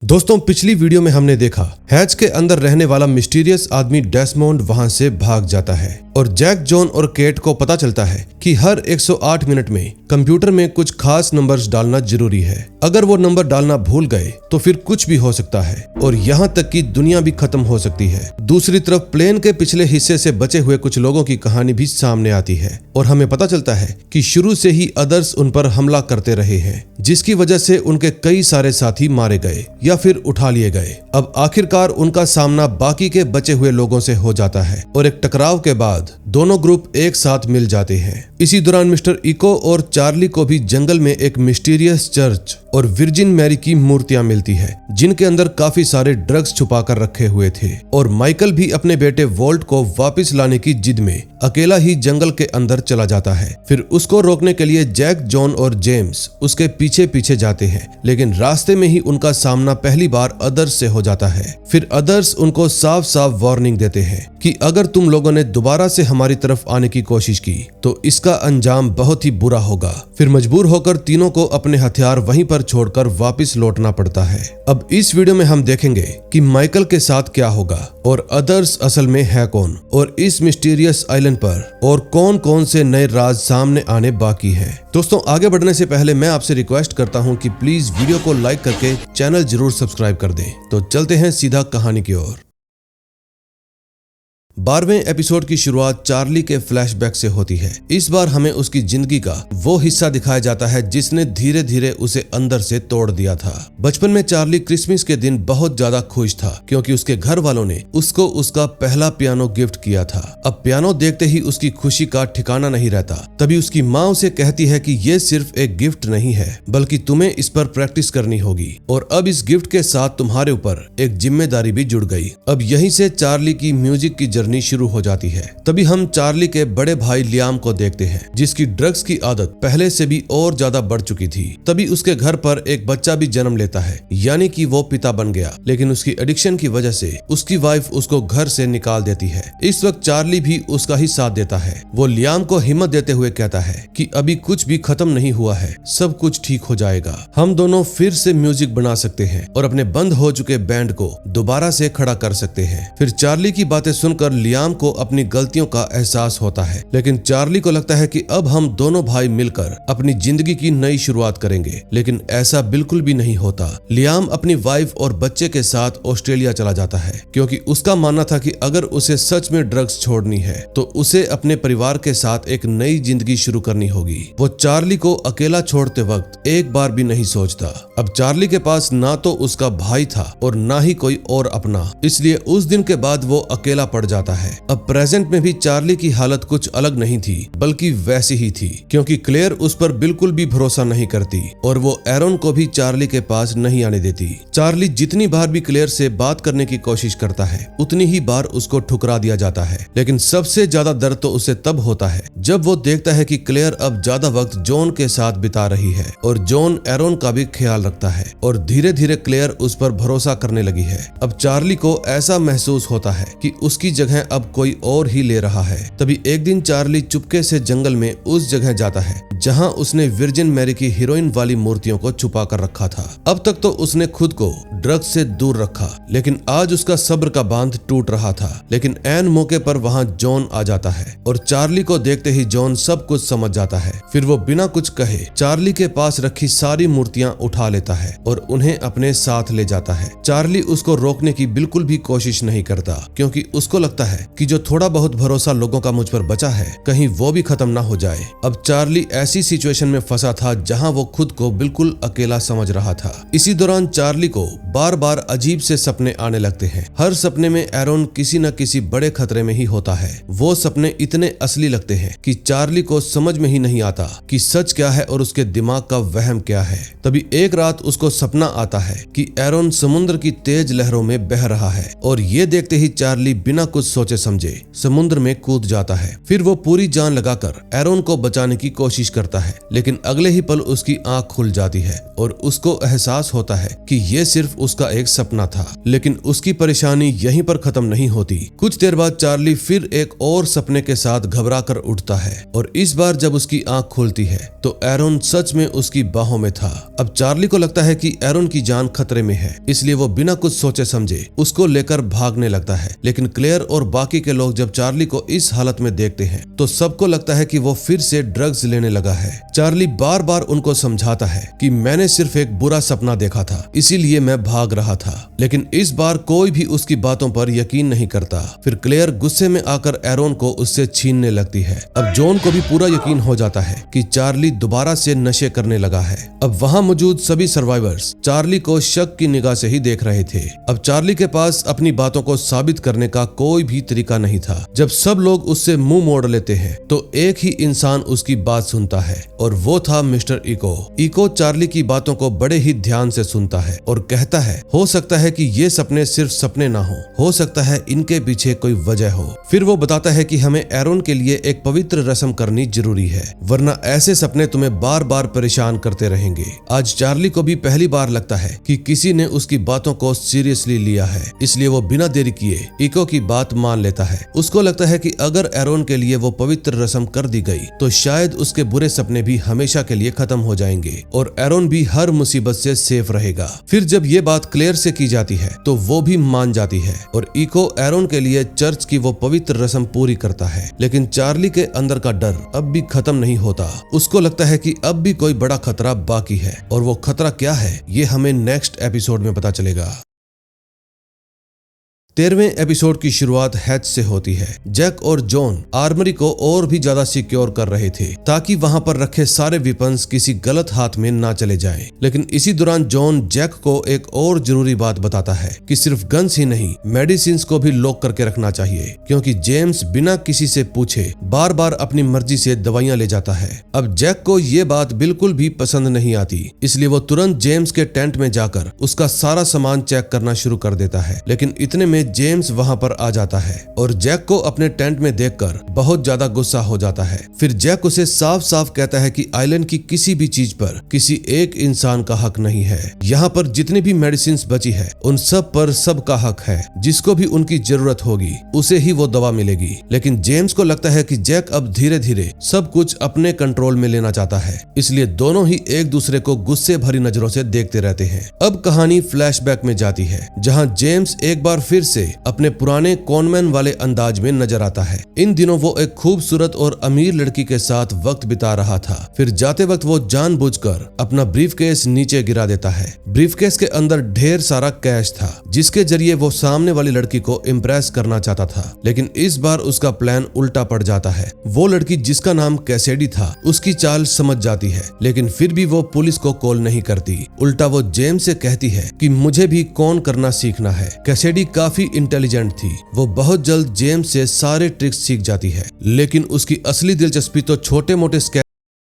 दोस्तों, पिछली वीडियो में हमने देखा हैच के अंदर रहने वाला मिस्टीरियस आदमी डेस्मोंड वहां से भाग जाता है और जैक, जॉन और केट को पता चलता है कि हर 108 मिनट में कंप्यूटर में कुछ खास नंबर्स डालना जरूरी है। अगर वो नंबर डालना भूल गए तो फिर कुछ भी हो सकता है और यहाँ तक कि दुनिया भी खत्म हो सकती है। दूसरी तरफ प्लेन के पिछले हिस्से से बचे हुए कुछ लोगों की कहानी भी सामने आती है और हमें पता चलता है कि शुरू से ही अदर्स उन पर हमला करते रहे हैं, जिसकी वजह से उनके कई सारे साथी मारे गए या फिर उठा लिए गए। अब आखिरकार उनका सामना बाकी के बचे हुए लोगों से हो जाता है और एक टकराव के बाद दोनों ग्रुप एक साथ मिल जाते हैं। इसी दौरान मिस्टर इको और चार्ली को भी जंगल में एक मिस्टीरियस चर्च और वर्जिन मैरी की मूर्तियां मिलती है, जिनके अंदर काफी सारे ड्रग्स छुपा कर रखे हुए थे। और माइकल भी अपने बेटे वोल्ट को वापस लाने की जिद में अकेला ही जंगल के अंदर चला जाता है। फिर उसको रोकने के लिए जैक, जॉन और जेम्स उसके पीछे पीछे जाते हैं, लेकिन रास्ते में ही उनका सामना पहली बार अदर्स से हो जाता है। फिर अदर्स उनको साफ साफ वार्निंग देते हैं कि अगर तुम लोगों ने दोबारा से हमारी तरफ आने की कोशिश की तो इसका अंजाम बहुत ही बुरा होगा। फिर मजबूर होकर तीनों को अपने हथियार वहीं पर छोड़कर वापस लौटना पड़ता है। अब इस वीडियो में हम देखेंगे कि माइकल के साथ क्या होगा और अदर्स असल में है कौन और इस मिस्टीरियस आइलैंड पर और कौन कौन से नए राज सामने आने बाकी है। दोस्तों, आगे बढ़ने से पहले मैं आपसे रिक्वेस्ट करता हूं कि प्लीज वीडियो को लाइक करके चैनल जरूर सब्सक्राइब कर दें। तो चलते हैं सीधा कहानी की ओर। 12वें एपिसोड की शुरुआत चार्ली के फ्लैशबैक से होती है। इस बार हमें उसकी जिंदगी का वो हिस्सा दिखाया जाता है जिसने धीरे धीरे उसे अंदर से तोड़ दिया था। बचपन में चार्ली क्रिसमस के दिन बहुत ज्यादा खुश था क्योंकि उसके घर वालों ने उसको उसका पहला पियानो गिफ्ट किया था। अब पियानो देखते ही उसकी खुशी का ठिकाना नहीं रहता। तभी उसकी माँ उसे कहती है कि ये सिर्फ एक गिफ्ट नहीं है, बल्कि तुम्हें इस पर प्रैक्टिस करनी होगी और अब इस गिफ्ट के साथ तुम्हारे ऊपर एक जिम्मेदारी भी जुड़ गई। अब यहीं से चार्ली की म्यूजिक की जर्नी शुरू हो जाती है। तभी हम चार्ली के बड़े भाई लियाम को देखते हैं, जिसकी ड्रग्स की आदत पहले से भी और ज्यादा बढ़ चुकी थी। तभी उसके घर पर एक बच्चा भी जन्म लेता है, यानी कि वो पिता बन गया, लेकिन उसकी एडिक्शन की वजह से उसकी वाइफ उसको घर से निकाल देती है। इस वक्त चार्ली भी उसका ही साथ देता है। वो लियाम को हिम्मत देते हुए कहता है कि अभी कुछ भी खत्म नहीं हुआ है, सब कुछ ठीक हो जाएगा। हम दोनों फिर से म्यूजिक बना सकते हैं और अपने बंद हो चुके बैंड को दोबारा से खड़ा कर सकते हैं। फिर चार्ली की बातें सुनकर लियाम को अपनी गलतियों का एहसास होता है, लेकिन चार्ली को लगता है कि अब हम दोनों भाई मिलकर अपनी जिंदगी की नई शुरुआत करेंगे, लेकिन ऐसा बिल्कुल भी नहीं होता। लियाम अपनी वाइफ और बच्चे के साथ ऑस्ट्रेलिया चला जाता है क्योंकि उसका मानना था कि अगर उसे सच में ड्रग्स छोड़नी है तो उसे अपने परिवार के साथ एक नई जिंदगी शुरू करनी होगी। वो चार्ली को अकेला छोड़ते वक्त एक बार भी नहीं सोचता। अब चार्ली के पास ना तो उसका भाई था और ना ही कोई और अपना, इसलिए उस दिन के बाद वो अकेला पड़ जाता है। अब प्रेजेंट में भी चार्ली की हालत कुछ अलग नहीं थी, बल्कि वैसी ही थी, क्योंकि क्लेयर उस पर बिल्कुल भी भरोसा नहीं करती और वो एरोन को भी चार्ली के पास नहीं आने देती। चार्ली जितनी बार भी क्लेयर से बात करने की कोशिश करता है, उतनी ही बार उसको ठुकरा दिया जाता है। लेकिन सबसे ज्यादा दर्द तो उसे तब होता है जब वो देखता है कि क्लेयर अब ज्यादा वक्त जॉन के साथ बिता रही है और जॉन एरोन का भी ख्याल रखता है और धीरे धीरे क्लेयर उस पर भरोसा करने लगी है। अब चार्ली को ऐसा महसूस होता है कि उसकी जगह अब कोई और ही ले रहा है। तभी एक दिन चार्ली चुपके से जंगल में उस जगह जाता है जहां उसने वर्जिन मैरी की हीरोइन वाली मूर्तियों को छुपा कर रखा था। अब तक तो उसने खुद को ड्रग्स से दूर रखा, लेकिन आज उसका सब्र का बांध टूट रहा था। लेकिन ऐन मौके पर वहां जॉन आ जाता है और चार्ली को देखते ही जॉन सब कुछ समझ जाता है। फिर वो बिना कुछ कहे चार्ली के पास रखी सारी मूर्तियां उठा लेता है और उन्हें अपने साथ ले जाता है। चार्ली उसको रोकने की बिल्कुल भी कोशिश नहीं करता क्योंकि उसको लगता है कि जो थोड़ा बहुत भरोसा लोगों का मुझ पर बचा है, कहीं वो भी खत्म ना हो जाए। अब चार्ली ऐसी सिचुएशन में फंसा था जहां वो खुद को बिल्कुल अकेला समझ रहा था। इसी दौरान चार्ली को बार बार अजीब से सपने आने लगते हैं। हर सपने में एरोन किसी न किसी बड़े खतरे में ही होता है। वो सपने इतने असली लगते हैं कि चार्ली को समझ में ही नहीं आता कि सच क्या है और उसके दिमाग का वहम क्या है। तभी एक रात उसको सपना आता है कि एरोन समुद्र की तेज लहरों में बह रहा है और ये देखते ही चार्ली बिना कुछ सोचे समझे समुद्र में कूद जाता है। फिर वो पूरी जान लगाकर एरोन को बचाने की कोशिश करता है, लेकिन अगले ही पल उसकी आंख खुल जाती है और उसको एहसास होता है कि ये सिर्फ उसका एक सपना था। लेकिन उसकी परेशानी यहीं पर खत्म नहीं होती। कुछ देर बाद चार्ली फिर एक और सपने के साथ घबरा कर उठता है और इस बार जब उसकी आंख खुलती है तो एरोन सच में उसकी बाहों में था। अब चार्ली को लगता है कि एरोन की जान खतरे में है, इसलिए वो बिना कुछ सोचे समझे उसको लेकर भागने लगता है। लेकिन क्लेयर और बाकी के लोग जब चार्ली को इस हालत में देखते हैं तो सबको लगता है कि वो फिर से ड्रग्स लेने लगा है। चार्ली बार बार उनको समझाता है कि मैंने सिर्फ एक बुरा सपना देखा था, इसीलिए मैं भाग रहा था। लेकिन इस बार कोई भी उसकी बातों पर यकीन नहीं करता। फिर क्लेयर गुस्से में आकर एरोन को उससे छीनने लगती है। अब जॉन को भी पूरा यकीन हो जाता है कि चार्ली दोबारा से नशे करने लगा है। अब वहां मौजूद सभी सर्वाइवर्स चार्ली को शक की निगाह से ही देख रहे थे। अब चार्ली के पास अपनी बातों को साबित करने का कोई भी तरीका नहीं था। जब सब लोग उससे मुंह मोड़ लेते हैं तो एक ही इंसान उसकी बात सुनता है और वो था मिस्टर इको। इको चार्ली की बातों को बड़े ही ध्यान से सुनता है और कहता है हो सकता है कि ये सपने सिर्फ सपने ना हो सकता है इनके पीछे कोई वजह हो। फिर वो बताता है कि हमें एरोन के लिए एक पवित्र रस्म करनी जरूरी है, वरना ऐसे सपने तुम्हें बार बार परेशान करते रहेंगे। आज चार्ली को भी पहली बार लगता है कि किसी ने उसकी बातों को सीरियसली लिया है, इसलिए वो बिना देरी किए इको की बात मान लेता है। उसको लगता है कि अगर एरोन के लिए वो पवित्र रस्म कर दी गई तो शायद उसके बुरे सपने भी हमेशा के लिए खत्म हो जाएंगे और एरोन भी हर मुसीबत से सेफ रहेगा। फिर जब ये बात क्लेयर से की जाती है तो वो भी मान जाती है और इको एरोन के लिए चर्च की वो पवित्र रस्म पूरी करता है। लेकिन चार्ली के अंदर का डर अब भी खत्म नहीं होता। उसको लगता है कि अब भी कोई बड़ा खतरा बाकी है और वो खतरा क्या है ये हमें नेक्स्ट एपिसोड में पता चलेगा। 13वें एपिसोड की शुरुआत हैच से होती है। जैक और जॉन आर्मरी को और भी ज्यादा सिक्योर कर रहे थे ताकि वहां पर रखे सारे वेपन्स किसी गलत हाथ में ना चले जाएं। लेकिन इसी दौरान जॉन जैक को एक और जरूरी बात बताता है कि सिर्फ गन्स ही नहीं मेडिसिन्स को भी लॉक करके रखना चाहिए, क्योंकि जेम्स बिना किसी से पूछे बार बार अपनी मर्जी से दवाइयां ले जाता है। अब जैक को ये बात बिल्कुल भी पसंद नहीं आती, इसलिए वो तुरंत जेम्स के टेंट में जाकर उसका सारा सामान चेक करना शुरू कर देता है। लेकिन इतने में जेम्स वहां पर आ जाता है और जैक को अपने टेंट में देखकर बहुत ज्यादा गुस्सा हो जाता है। फिर जैक उसे साफ साफ कहता है कि आइलैंड की किसी भी चीज पर किसी एक इंसान का हक नहीं है। यहाँ पर जितनी भी मेडिसिन बची है उन सब पर सबका हक है। जिसको भी उनकी जरूरत होगी उसे ही वो दवा मिलेगी। लेकिन जेम्स को लगता है कि जैक अब धीरे धीरे सब कुछ अपने कंट्रोल में लेना चाहता है, इसलिए दोनों ही एक दूसरे को गुस्से भरी नजरों से देखते रहते हैं। अब कहानी फ्लैशबैक में जाती है, जहाँ जेम्स एक बार फिर से अपने पुराने कॉनमैन वाले अंदाज में नजर आता है। इन दिनों वो एक खूबसूरत और अमीर लड़की के साथ वक्त बिता रहा था। फिर जाते वक्त वो जानबूझकर अपना ब्रीफकेस नीचे गिरा देता है। ब्रीफकेस के अंदर ढेर सारा कैश था, जिसके जरिए वो सामने वाली लड़की को इम्प्रेस करना चाहता था। लेकिन इस बार उसका प्लान उल्टा पड़ जाता है। वो लड़की जिसका नाम कैसेडी था उसकी चाल समझ जाती है, लेकिन फिर भी वो पुलिस को कॉल नहीं करती। उल्टा वो जेम्स से कहती है कि मुझे भी कौन करना सीखना है। कैसेडी काफी इंटेलिजेंट थी, वो बहुत जल्द जेम्स से सारे ट्रिक्स सीख जाती है। लेकिन उसकी असली दिलचस्पी तो छोटे मोटे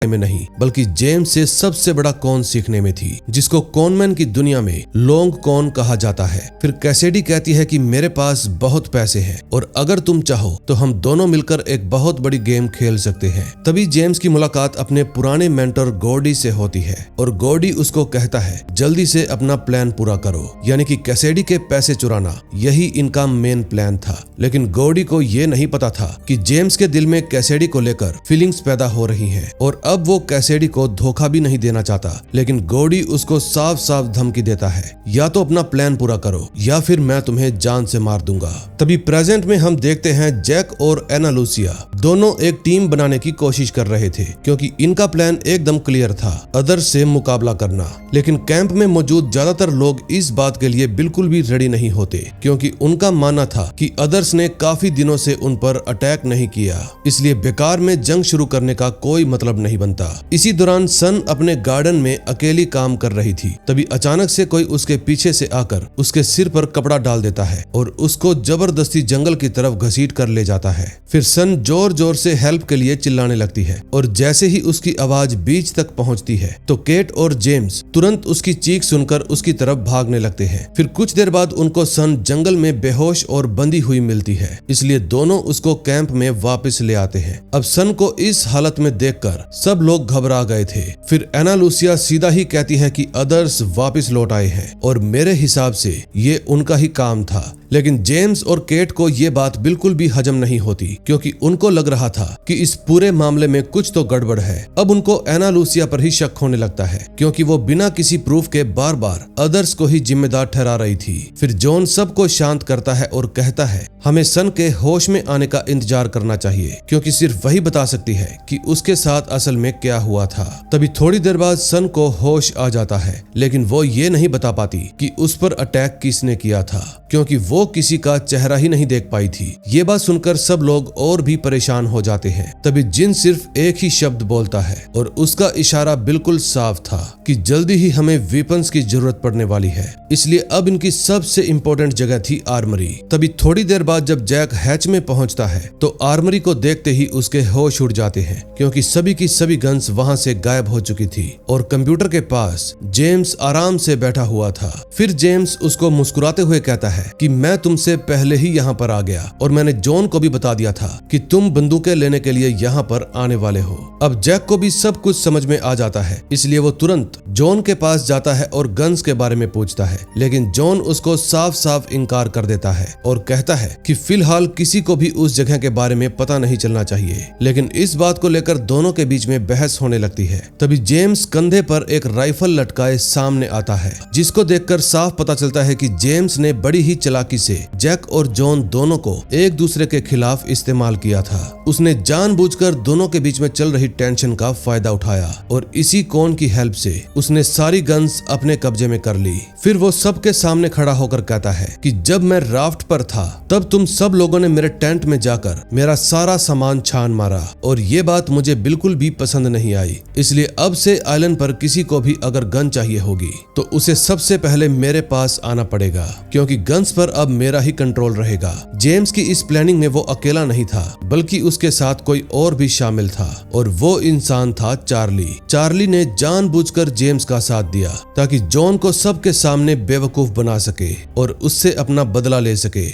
में नहीं बल्कि जेम्स से सबसे बड़ा कॉन सीखने में थी, जिसको कॉनमैन की दुनिया में लॉन्ग कॉन कहा जाता है। फिर कैसेडी कहती है कि मेरे पास बहुत पैसे हैं और अगर तुम चाहो तो हम दोनों मिलकर एक बहुत बड़ी गेम खेल सकते हैं। तभी जेम्स की मुलाकात अपने पुराने मेंटर गॉर्डी से होती है और गॉर्डी उसको कहता है जल्दी से अपना प्लान पूरा करो, यानी कि कैसेडी के पैसे चुराना यही इनका मेन प्लान था। लेकिन गॉर्डी को ये नहीं पता था कि जेम्स के दिल में कैसेडी को लेकर फीलिंग्स पैदा हो रही हैं और अब वो कैसेडी को धोखा भी नहीं देना चाहता। लेकिन गॉर्डी उसको साफ साफ धमकी देता है, या तो अपना प्लान पूरा करो या फिर मैं तुम्हें जान से मार दूंगा। तभी प्रेजेंट में हम देखते हैं जैक और एना लूसिया दोनों एक टीम बनाने की कोशिश कर रहे थे, क्योंकि इनका प्लान एकदम क्लियर था, अदर्स से मुकाबला करना। लेकिन कैंप में मौजूद ज्यादातर लोग इस बात के लिए बिल्कुल भी रेडी नहीं होते, क्योंकि उनका मानना था कि अदर्स ने काफी दिनों से उन पर अटैक नहीं किया, इसलिए बेकार में जंग शुरू करने का कोई मतलब नहीं बनता। इसी दौरान सन अपने गार्डन में अकेली काम कर रही थी। तभी अचानक से कोई उसके पीछे से आकर उसके सिर पर कपड़ा डाल देता है और उसको जबरदस्ती जंगल की तरफ घसीट कर ले जाता है। फिर सन जोर जोर से हेल्प के लिए चिल्लाने लगती है और जैसे ही उसकी आवाज बीच तक पहुंचती है तो केट और जेम्स तुरंत उसकी चीख सुनकर उसकी तरफ भागने लगते हैं। फिर कुछ देर बाद उनको सन जंगल में बेहोश और बंधी हुई मिलती है, इसलिए दोनों उसको कैंप में वापस ले आते हैं। अब सन को इस हालत में देखकर सब लोग घबरा गए थे। फिर एना लूसिया सीधा ही कहती है कि अदर्स वापस लौट आए हैं और मेरे हिसाब से ये उनका ही काम था। लेकिन जेम्स और केट को ये बात बिल्कुल भी हजम नहीं होती, क्योंकि उनको लग रहा था कि इस पूरे मामले में कुछ तो गड़बड़ है। अब उनको एना लूसिया पर ही शक होने लगता है, क्योंकि वो बिना किसी प्रूफ के बार बार अदर्स को ही जिम्मेदार ठहरा रही थी। फिर जॉन सबको शांत करता है और कहता है हमें सन के होश में आने का इंतजार करना चाहिए, क्योंकि सिर्फ वही बता सकती है कि उसके साथ असल में क्या हुआ था। तभी थोड़ी देर बाद सन को होश आ जाता है, लेकिन वो ये नहीं बता पाती कि उस पर अटैक किसने किया था, क्योंकि वो किसी का चेहरा ही नहीं देख पाई थी। ये बात सुनकर सब लोग और भी परेशान हो जाते हैं। तभी जिन सिर्फ एक ही शब्द बोलता है और उसका इशारा बिल्कुल साफ था कि जल्दी ही हमें वेपन्स की जरूरत पड़ने वाली है, इसलिए अब इनकी सबसे इम्पोर्टेंट जगह थी आर्मरी। तभी थोड़ी देर बाद जब जैक हैच में पहुंचता है तो आर्मरी को देखते ही उसके होश उड़ जाते हैं, क्योंकि सभी की सभी गन्स वहां से गायब हो चुकी थी और कंप्यूटर के पास जेम्स आराम से बैठा हुआ था। फिर जेम्स उसको मुस्कुराते हुए कहता है कि मैं तुमसे पहले ही यहाँ पर आ गया और मैंने जॉन को भी बता दिया था कि तुम बंदूकें लेने के लिए यहाँ पर आने वाले हो। अब जैक को भी सब कुछ समझ में आ जाता है, इसलिए वो तुरंत जॉन के पास जाता है और गन्स के बारे में पूछता है, लेकिन जॉन उसको साफ साफ इनकार कर देता है और कहता है कि फिलहाल किसी को भी उस जगह के बारे में पता नहीं चलना चाहिए। लेकिन इस बात को लेकर दोनों के बीच में बहस होने लगती है। तभी जेम्स कंधे पर एक राइफल लटकाए सामने आता है, जिसको देखकर साफ पता चलता है कि जेम्स ने बड़ी ही चालाकी से जैक और जॉन दोनों को एक दूसरे के खिलाफ इस्तेमाल किया था। उसने जानबूझकर दोनों के बीच में चल रही टेंशन का फायदा उठाया और इसी कौन की हेल्प से उसने सारी गन्स अपने कब्जे में कर ली। फिर वो सबके सामने खड़ा होकर कहता है कि जब मैं राफ्ट पर था तब तुम सब लोगों ने मेरे टेंट में जाकर मेरा सारा सामान छान मारा और ये बात मुझे बिल्कुल भी पसंद नहीं आई, इसलिए अब से आइलैंड पर किसी को भी अगर गन चाहिए होगी तो उसे सबसे पहले मेरे पास आना पड़ेगा, क्योंकि गन्स पर अब मेरा ही कंट्रोल रहेगा। जेम्स की इस प्लानिंग में वो अकेला नहीं था, बल्कि उसके साथ कोई और भी शामिल था और वो इंसान था चार्ली। चार्ली ने जानबूझकर जेम्स का साथ दिया ताकि जॉन को सबके सामने बेवकूफ बना सके और उससे अपना बदला ले सके।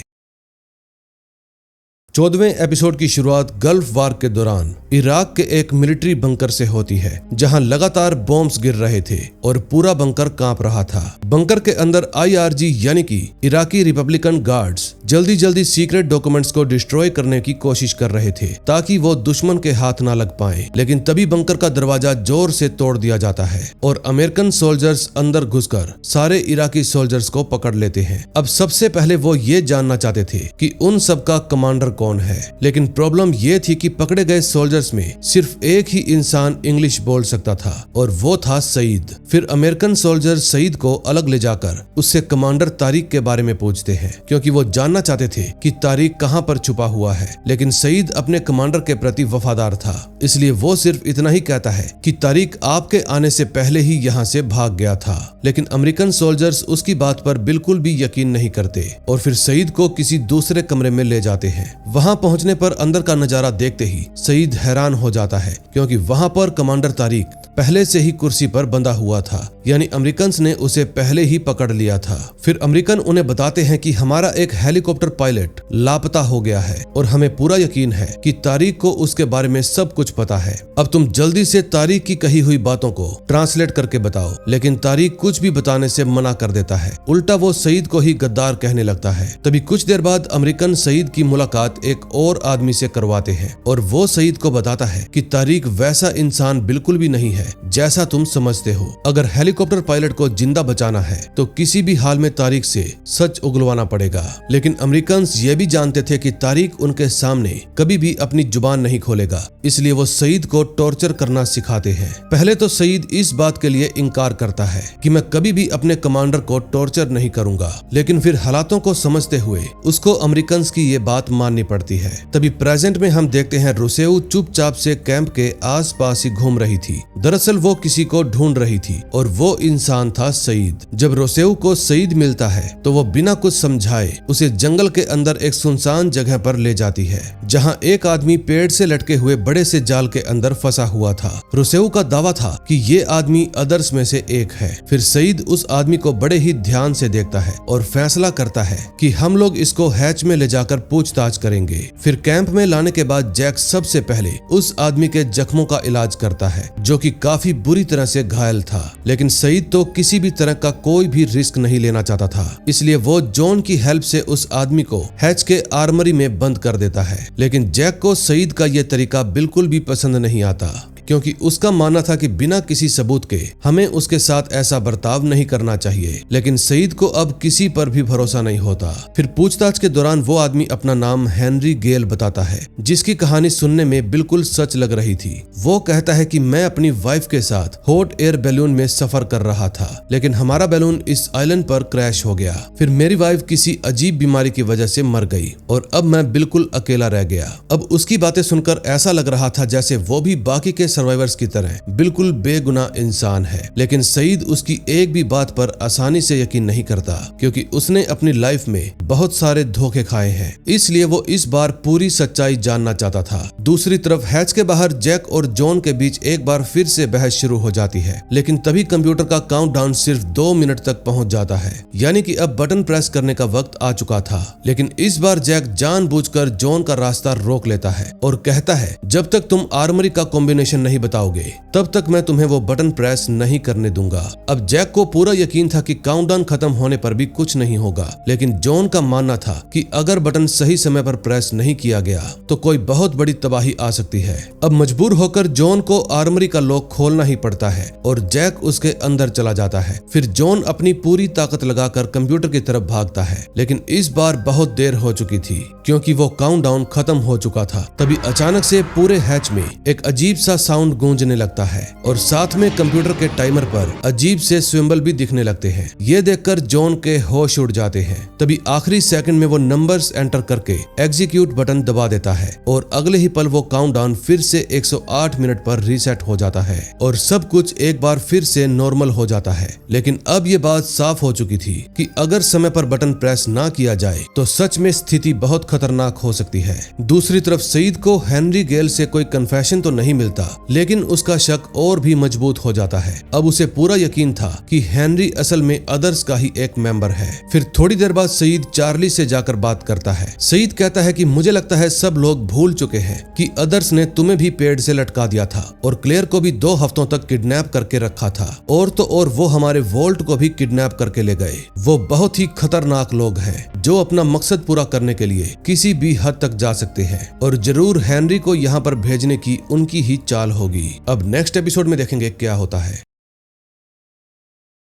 14वें एपिसोड की शुरुआत गल्फ वार के दौरान इराक के एक मिलिट्री बंकर से होती है, जहां लगातार बॉम्ब्स गिर रहे थे और पूरा बंकर कांप रहा था। बंकर के अंदर IRG यानी कि इराकी रिपब्लिकन गार्ड्स जल्दी जल्दी सीक्रेट डॉक्यूमेंट्स को डिस्ट्रॉय करने की कोशिश कर रहे थे ताकि वो दुश्मन के हाथ ना लग पाए। लेकिन तभी बंकर का दरवाजा जोर से तोड़ दिया जाता है और अमेरिकन सोल्जर्स अंदर घुसकर सारे इराकी सोल्जर्स को पकड़ लेते हैं। अब सबसे पहले वो ये जानना चाहते थे कि उन सबका कमांडर कौन है, लेकिन प्रॉब्लम ये थी कि पकड़े गए सोल्जर्स में सिर्फ एक ही इंसान इंग्लिश बोल सकता था और वो था सईद। फिर अमेरिकन सोल्जर सईद को अलग ले जाकर उससे कमांडर तारिक के बारे में पूछते हैं, क्योंकि वो जानना चाहते थे कि तारिक कहां पर छुपा हुआ है। लेकिन सईद अपने कमांडर के प्रति वफादार था, इसलिए वो सिर्फ इतना ही कहता है कि तारिक आपके आने से पहले ही यहाँ से भाग गया था। लेकिन अमेरिकन सोल्जर्स उसकी बात पर बिल्कुल भी यकीन नहीं करते और फिर सईद को किसी दूसरे कमरे में ले जाते हैं। वहां पहुंचने पर अंदर का नजारा देखते ही सईद हैरान हो जाता है, क्योंकि वहां पर कमांडर तारिक पहले से ही कुर्सी पर बंधा हुआ था, यानी अमेरिकन ने उसे पहले ही पकड़ लिया था। फिर अमेरिकन उन्हें बताते हैं कि हमारा एक हेलीकॉप्टर पायलट लापता हो गया है और हमें पूरा यकीन है कि तारिक को उसके बारे में सब कुछ पता है। अब तुम जल्दी से तारिक की कही हुई बातों को ट्रांसलेट करके बताओ। लेकिन तारिक कुछ भी बताने से मना कर देता है, उल्टा वो सईद को ही गद्दार कहने लगता है। तभी कुछ देर बाद अमेरिकन सईद की मुलाकात एक और आदमी से करवाते हैं और वो सईद को बताता है कि तारिक वैसा इंसान बिल्कुल भी नहीं है जैसा तुम समझते हो। अगर हेलीकॉप्टर पायलट को जिंदा बचाना है तो किसी भी हाल में तारिक से सच उगलवाना पड़ेगा। लेकिन लेकिन अमेरिकन ये भी जानते थे कि तारिक उनके सामने कभी भी अपनी जुबान नहीं खोलेगा, इसलिए वो सईद को टॉर्चर करना सिखाते हैं। पहले तो सईद इस बात के लिए इनकार करता है कि मैं कभी भी अपने कमांडर को टॉर्चर नहीं करूंगा, लेकिन फिर हालातों को समझते हुए उसको अमेरिकन की ये बात माननी पड़ती है। तभी प्रेजेंट में हम देखते हैं रोसेऊ चुपचाप से कैंप के आसपास ही घूम रही थी। दरअसल वो किसी को ढूंढ रही थी और वो इंसान था सईद। जब रोसेऊ को सईद मिलता है तो वो बिना कुछ समझाए उसे जंगल के अंदर एक सुनसान जगह पर ले जाती है, जहां एक आदमी पेड़ से लटके हुए बड़े से जाल के अंदर फंसा हुआ था। रोसेऊ का दावा था कि ये आदमी अदर्स में से एक है। फिर सईद उस आदमी को बड़े ही ध्यान से देखता है और फैसला करता है कि हम लोग इसको हैच में ले जाकर पूछताछ करेंगे। फिर कैंप में लाने के बाद जैक सबसे पहले उस आदमी के जख्मों का इलाज करता है, जो कि काफी बुरी तरह से घायल था। लेकिन सईद तो किसी भी तरह का कोई भी रिस्क नहीं लेना चाहता था, इसलिए वो जॉन की हेल्प से उस आदमी को हैच के आर्मरी में बंद कर देता है। लेकिन जैक को सईद का ये तरीका बिल्कुल भी पसंद नहीं आता, क्योंकि उसका मानना था कि बिना किसी सबूत के हमें उसके साथ ऐसा बर्ताव नहीं करना चाहिए। लेकिन सईद को अब किसी पर भी भरोसा नहीं होता। फिर पूछताछ के दौरान वो आदमी अपना नाम हेनरी गेल बताता है, जिसकी कहानी सुनने में बिल्कुल सच लग रही थी। वो कहता है कि मैं अपनी वाइफ के साथ हॉट एयर बैलून में सफर कर रहा था, लेकिन हमारा बैलून इस आइलैंड पर क्रैश हो गया। फिर मेरी वाइफ किसी अजीब बीमारी की वजह से मर गई और अब मैं बिल्कुल अकेला रह गया। अब उसकी बातें सुनकर ऐसा लग रहा था जैसे वो भी बाकी के सर्वाइवर्स की तरह बिल्कुल बेगुनाह इंसान है। लेकिन सईद उसकी एक भी बात पर आसानी से यकीन नहीं करता, क्योंकि उसने अपनी लाइफ में बहुत सारे धोखे खाए हैं, इसलिए वो इस बार पूरी सच्चाई जानना चाहता था। दूसरी तरफ हैच के बाहर जैक और जॉन के बीच एक बार फिर से बहस शुरू हो जाती है, लेकिन तभी कंप्यूटर का काउंटडाउन सिर्फ 2 मिनट तक पहुंच जाता है, यानी कि अब बटन प्रेस करने का वक्त आ चुका था। लेकिन इस बार जैक जानबूझकर जॉन का रास्ता रोक लेता है और कहता है, जब तक तुम आर्मरी का कॉम्बिनेशन नहीं बताओगे तब तक मैं तुम्हें वो बटन प्रेस नहीं करने दूंगा। अब जैक को पूरा यकीन था कि काउंटडाउन खत्म होने पर भी कुछ नहीं होगा, लेकिन जॉन का मानना था कि अगर बटन सही समय पर प्रेस नहीं किया गया तो कोई बहुत बड़ी तबाही आ सकती है। अब मजबूर होकर जॉन को आर्मरी का लॉक खोलना ही पड़ता है और जैक उसके अंदर चला जाता है। फिर जॉन अपनी पूरी ताकत लगाकर कंप्यूटर की तरफ भागता है, लेकिन इस बार बहुत देर हो चुकी थी, क्योंकि वो काउंटडाउन खत्म हो चुका था। तभी अचानक से पूरे हैच में एक अजीब सा साउंड गूंजने लगता है और साथ में कंप्यूटर के टाइमर पर अजीब से सिंबल भी दिखने लगते हैं। ये देखकर जॉन के होश उड़ जाते हैं। तभी आखिरी सेकंड में वो नंबर्स एंटर करके एग्जीक्यूट बटन दबा देता है और अगले ही पल वो काउंटडाउन फिर से 108 मिनट पर रीसेट हो जाता है और सब कुछ एक बार फिर से नॉर्मल हो जाता है। लेकिन अब ये बात साफ हो चुकी थी कि अगर समय पर बटन प्रेस ना किया जाए तो सच में स्थिति बहुत खतरनाक हो सकती है। दूसरी तरफ सईद को हेनरी गेल से कोई कन्फेशन तो नहीं मिलता, लेकिन उसका शक और भी मजबूत हो जाता है। अब उसे पूरा यकीन था कि हेनरी असल में अदर्स का ही एक मेंबर है। फिर थोड़ी देर बाद सईद चार्ली से जाकर बात करता है। सईद कहता है कि मुझे लगता है सब लोग भूल चुके हैं कि अदर्स ने तुम्हें भी पेड़ से लटका दिया था और क्लेयर को भी 2 हफ्तों तक किडनैप करके रखा था, और तो और वो हमारे वोल्ट को भी किडनैप करके ले गए। वो बहुत ही खतरनाक लोग हैं जो अपना मकसद पूरा करने के लिए किसी भी हद तक जा सकते हैं, और जरूर हेनरी को यहाँ पर भेजने की उनकी ही चाल होगी। अब नेक्स्ट एपिसोड में देखेंगे क्या होता है।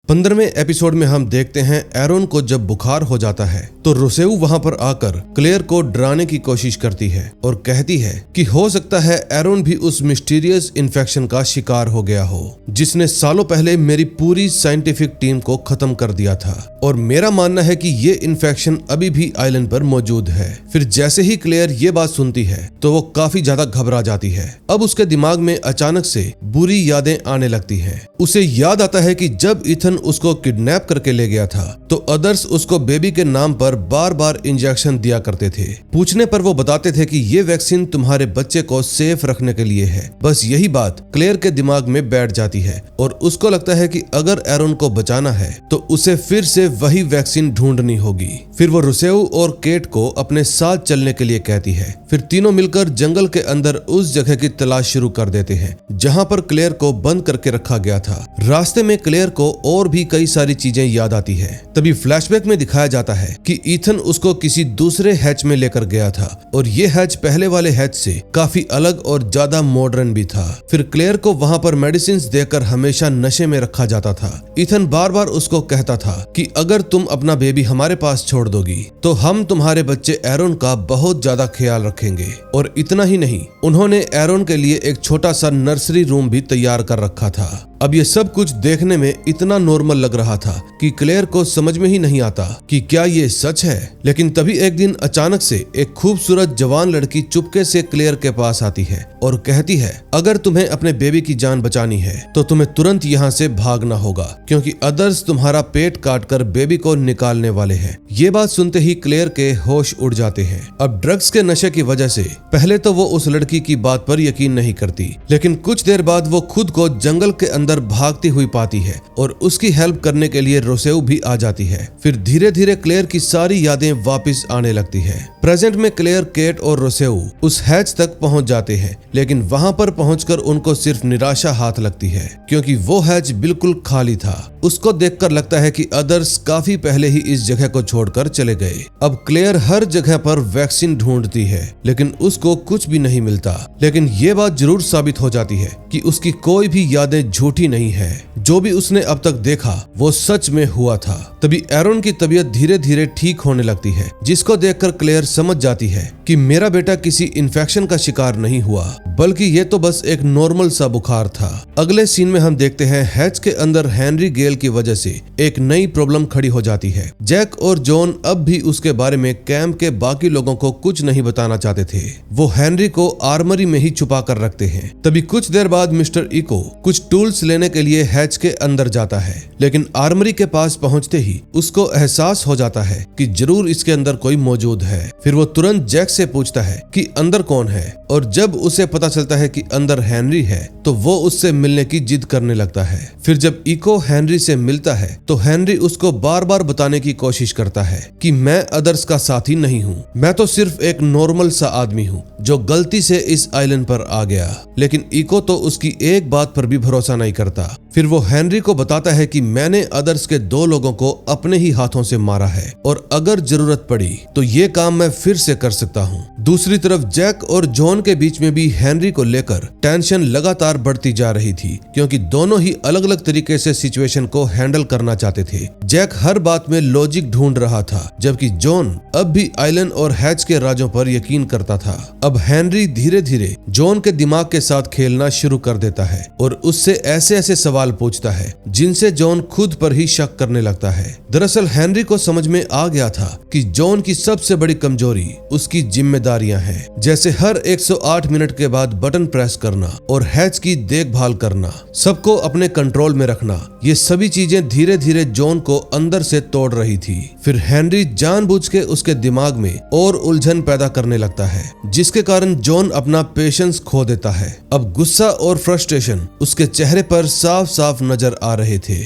15वें एपिसोड में हम देखते हैं एरोन को जब बुखार हो जाता है तो रोसेऊ वहां पर आकर क्लेयर को डराने की कोशिश करती है और कहती है कि हो सकता है एरोन भी उस मिस्टीरियस इन्फेक्शन का शिकार हो गया हो जिसने सालों पहले मेरी पूरी साइंटिफिक टीम को खत्म कर दिया था, और मेरा मानना है कि ये इन्फेक्शन अभी भी आइलैंड पर मौजूद है। फिर जैसे ही क्लेयर ये बात सुनती है तो वो काफी ज्यादा घबरा जाती है। अब उसके दिमाग में अचानक से बुरी यादें आने लगती हैं। उसे याद आता है कि जब इथन उसको किडनैप करके ले गया था तो अदर्स उसको बेबी के नाम पर बार बार इंजेक्शन दिया करते थे। पूछने पर वो बताते थे कि ये वैक्सीन तुम्हारे बच्चे को सेफ रखने के लिए है। बस यही बात क्लेयर के दिमाग में बैठ जाती है और उसको लगता है कि अगर एरोन को बचाना है तो उसे फिर से वही वैक्सीन ढूंढनी होगी। फिर वो रुसेऊ और केट को अपने साथ चलने के लिए कहती है। फिर तीनों मिलकर जंगल के अंदर उस जगह की तलाश शुरू कर देते हैं जहां पर क्लेयर को बंद करके रखा गया था। रास्ते में क्लेयर को और और भी कई सारी चीजें याद आती है। तभी फ्लैशबैक में दिखाया जाता है कि ईथन उसको किसी दूसरे हैच में लेकर गया था और ये हैच पहले वाले हैच से काफी अलग और ज्यादा मॉडर्न भी था। फिर क्लेयर को वहाँ पर मेडिसिन देकर हमेशा नशे में रखा जाता था। ईथन बार बार उसको कहता था कि अगर तुम अपना बेबी हमारे पास छोड़ दोगी तो हम तुम्हारे बच्चे एरोन का बहुत ज्यादा ख्याल रखेंगे। और इतना ही नहीं, उन्होंने एरोन के लिए एक छोटा सा नर्सरी रूम भी तैयार कर रखा था। अब ये सब कुछ देखने में इतना नॉर्मल लग रहा था कि क्लेयर को समझ में ही नहीं आता कि क्या ये सच है। लेकिन तभी एक दिन अचानक से एक खूबसूरत जवान लड़की चुपके से क्लेयर के पास आती है और कहती है, अगर तुम्हें अपने बेबी की जान बचानी है तो तुम्हें तुरंत यहाँ से भागना होगा, क्योंकि अदर्स तुम्हारा पेट काट कर बेबी को निकालने वाले हैं। ये बात सुनते ही क्लेयर के होश उड़ जाते हैं। अब ड्रग्स के नशे की वजह से पहले तो वो उस लड़की की बात पर यकीन नहीं करती, लेकिन कुछ देर बाद वो खुद को जंगल के अंदर भागती हुई पाती है और उसकी हेल्प करने के लिए रोसेउ भी आ जाती है। फिर धीरे धीरे क्लेयर की सारी यादें वापस आने लगती है। प्रेजेंट में क्लेयर, केट और रोसेउ उस हैच तक पहुंच जाते हैं, लेकिन वहां पर पहुंचकर उनको सिर्फ निराशा हाथ लगती है, क्योंकि वो हैच बिल्कुल खाली था। उसको देखकर लगता है कि अदर्स काफी पहले ही इस जगह को छोड़कर चले गए। अब क्लेयर हर जगह पर वैक्सीन ढूंढती है, लेकिन उसको कुछ भी नहीं मिलता। लेकिन ये बात जरूर साबित हो जाती है कि उसकी कोई भी यादें झूठी नहीं है। जो भी उसने अब तक देखा वो सच में हुआ था। तभी एरोन की तबीयत धीरे धीरे ठीक होने लगती है, जिसको देखकर क्लेयर समझ जाती है कि मेरा बेटा किसी इन्फेक्शन का शिकार नहीं हुआ, बल्कि ये तो बस एक नॉर्मल सा बुखार था। अगले सीन में हम देखते हैं हैच के अंदर हेनरी गेल की वजह से एक नई प्रॉब्लम खड़ी हो जाती है। जैक और जॉन अब भी उसके बारे में कैंप के बाकी लोगों को कुछ नहीं बताना चाहते थे। वो हेनरी को आर्मरी में ही छुपा कर रखते हैं। तभी कुछ देर बाद मिस्टर इको कुछ टूल्स लेने के लिए हैच के अंदर जाता है, लेकिन आर्मरी के पास पहुंचते ही उसको एहसास हो जाता है कि जरूर इसके अंदर कोई मौजूद है। फिर वो तुरंत जैक से पूछता है कि अंदर कौन है, और जब उसे पता चलता है कि अंदर हेनरी है तो वो उससे मिलने की जिद करने लगता है। फिर जब इको हेनरी से मिलता है तो हेनरी उसको बार बार बताने की कोशिश करता है कि मैं अदर्स का साथी नहीं हूँ, मैं तो सिर्फ एक नॉर्मल सा आदमी हूँ जो गलती से इस आइलैंड पर आ गया। लेकिन इको तो उसकी एक बात पर भी भरोसा नहीं करता। फिर वो हेनरी को बताता है कि मैंने अदर्स के 2 लोगों को अपने ही हाथों से मारा है और अगर जरूरत पड़ी तो ये काम मैं फिर से कर सकता हूँ। दूसरी तरफ जैक और जॉन के बीच में भी हेनरी को लेकर टेंशन लगातार बढ़ती जा रही थी, क्योंकि दोनों ही अलग अलग तरीके से सिचुएशन को हैंडल करना चाहते थे। जैक हर बात में लॉजिक ढूंढ रहा था, जबकि जॉन अब भी आइलैंड और हैच के राजों पर यकीन करता था। अब हेनरी धीरे धीरे जॉन के दिमाग के साथ खेलना शुरू कर देता है और उससे ऐसे ऐसे सवाल पूछता है जिनसे जॉन खुद पर ही शक करने लगता है। दरअसल हेनरी को समझ में आ गया था कि जॉन की सबसे बड़ी कमजोरी उसकी जिम्मेदारियां हैं, जैसे हर 108 मिनट के बाद बटन प्रेस करना और हैच की देखभाल करना, सबको अपने कंट्रोल में रखना। ये सभी चीजें धीरे धीरे जॉन को अंदर से तोड़ रही थी। फिर हेनरी जानबूझ के उसके दिमाग में और उलझन पैदा करने लगता है, जिसके कारण जॉन अपना पेशेंस खो देता है। अब गुस्सा और फ्रस्ट्रेशन उसके चेहरे पर साफ साफ नजर आ रहे थे।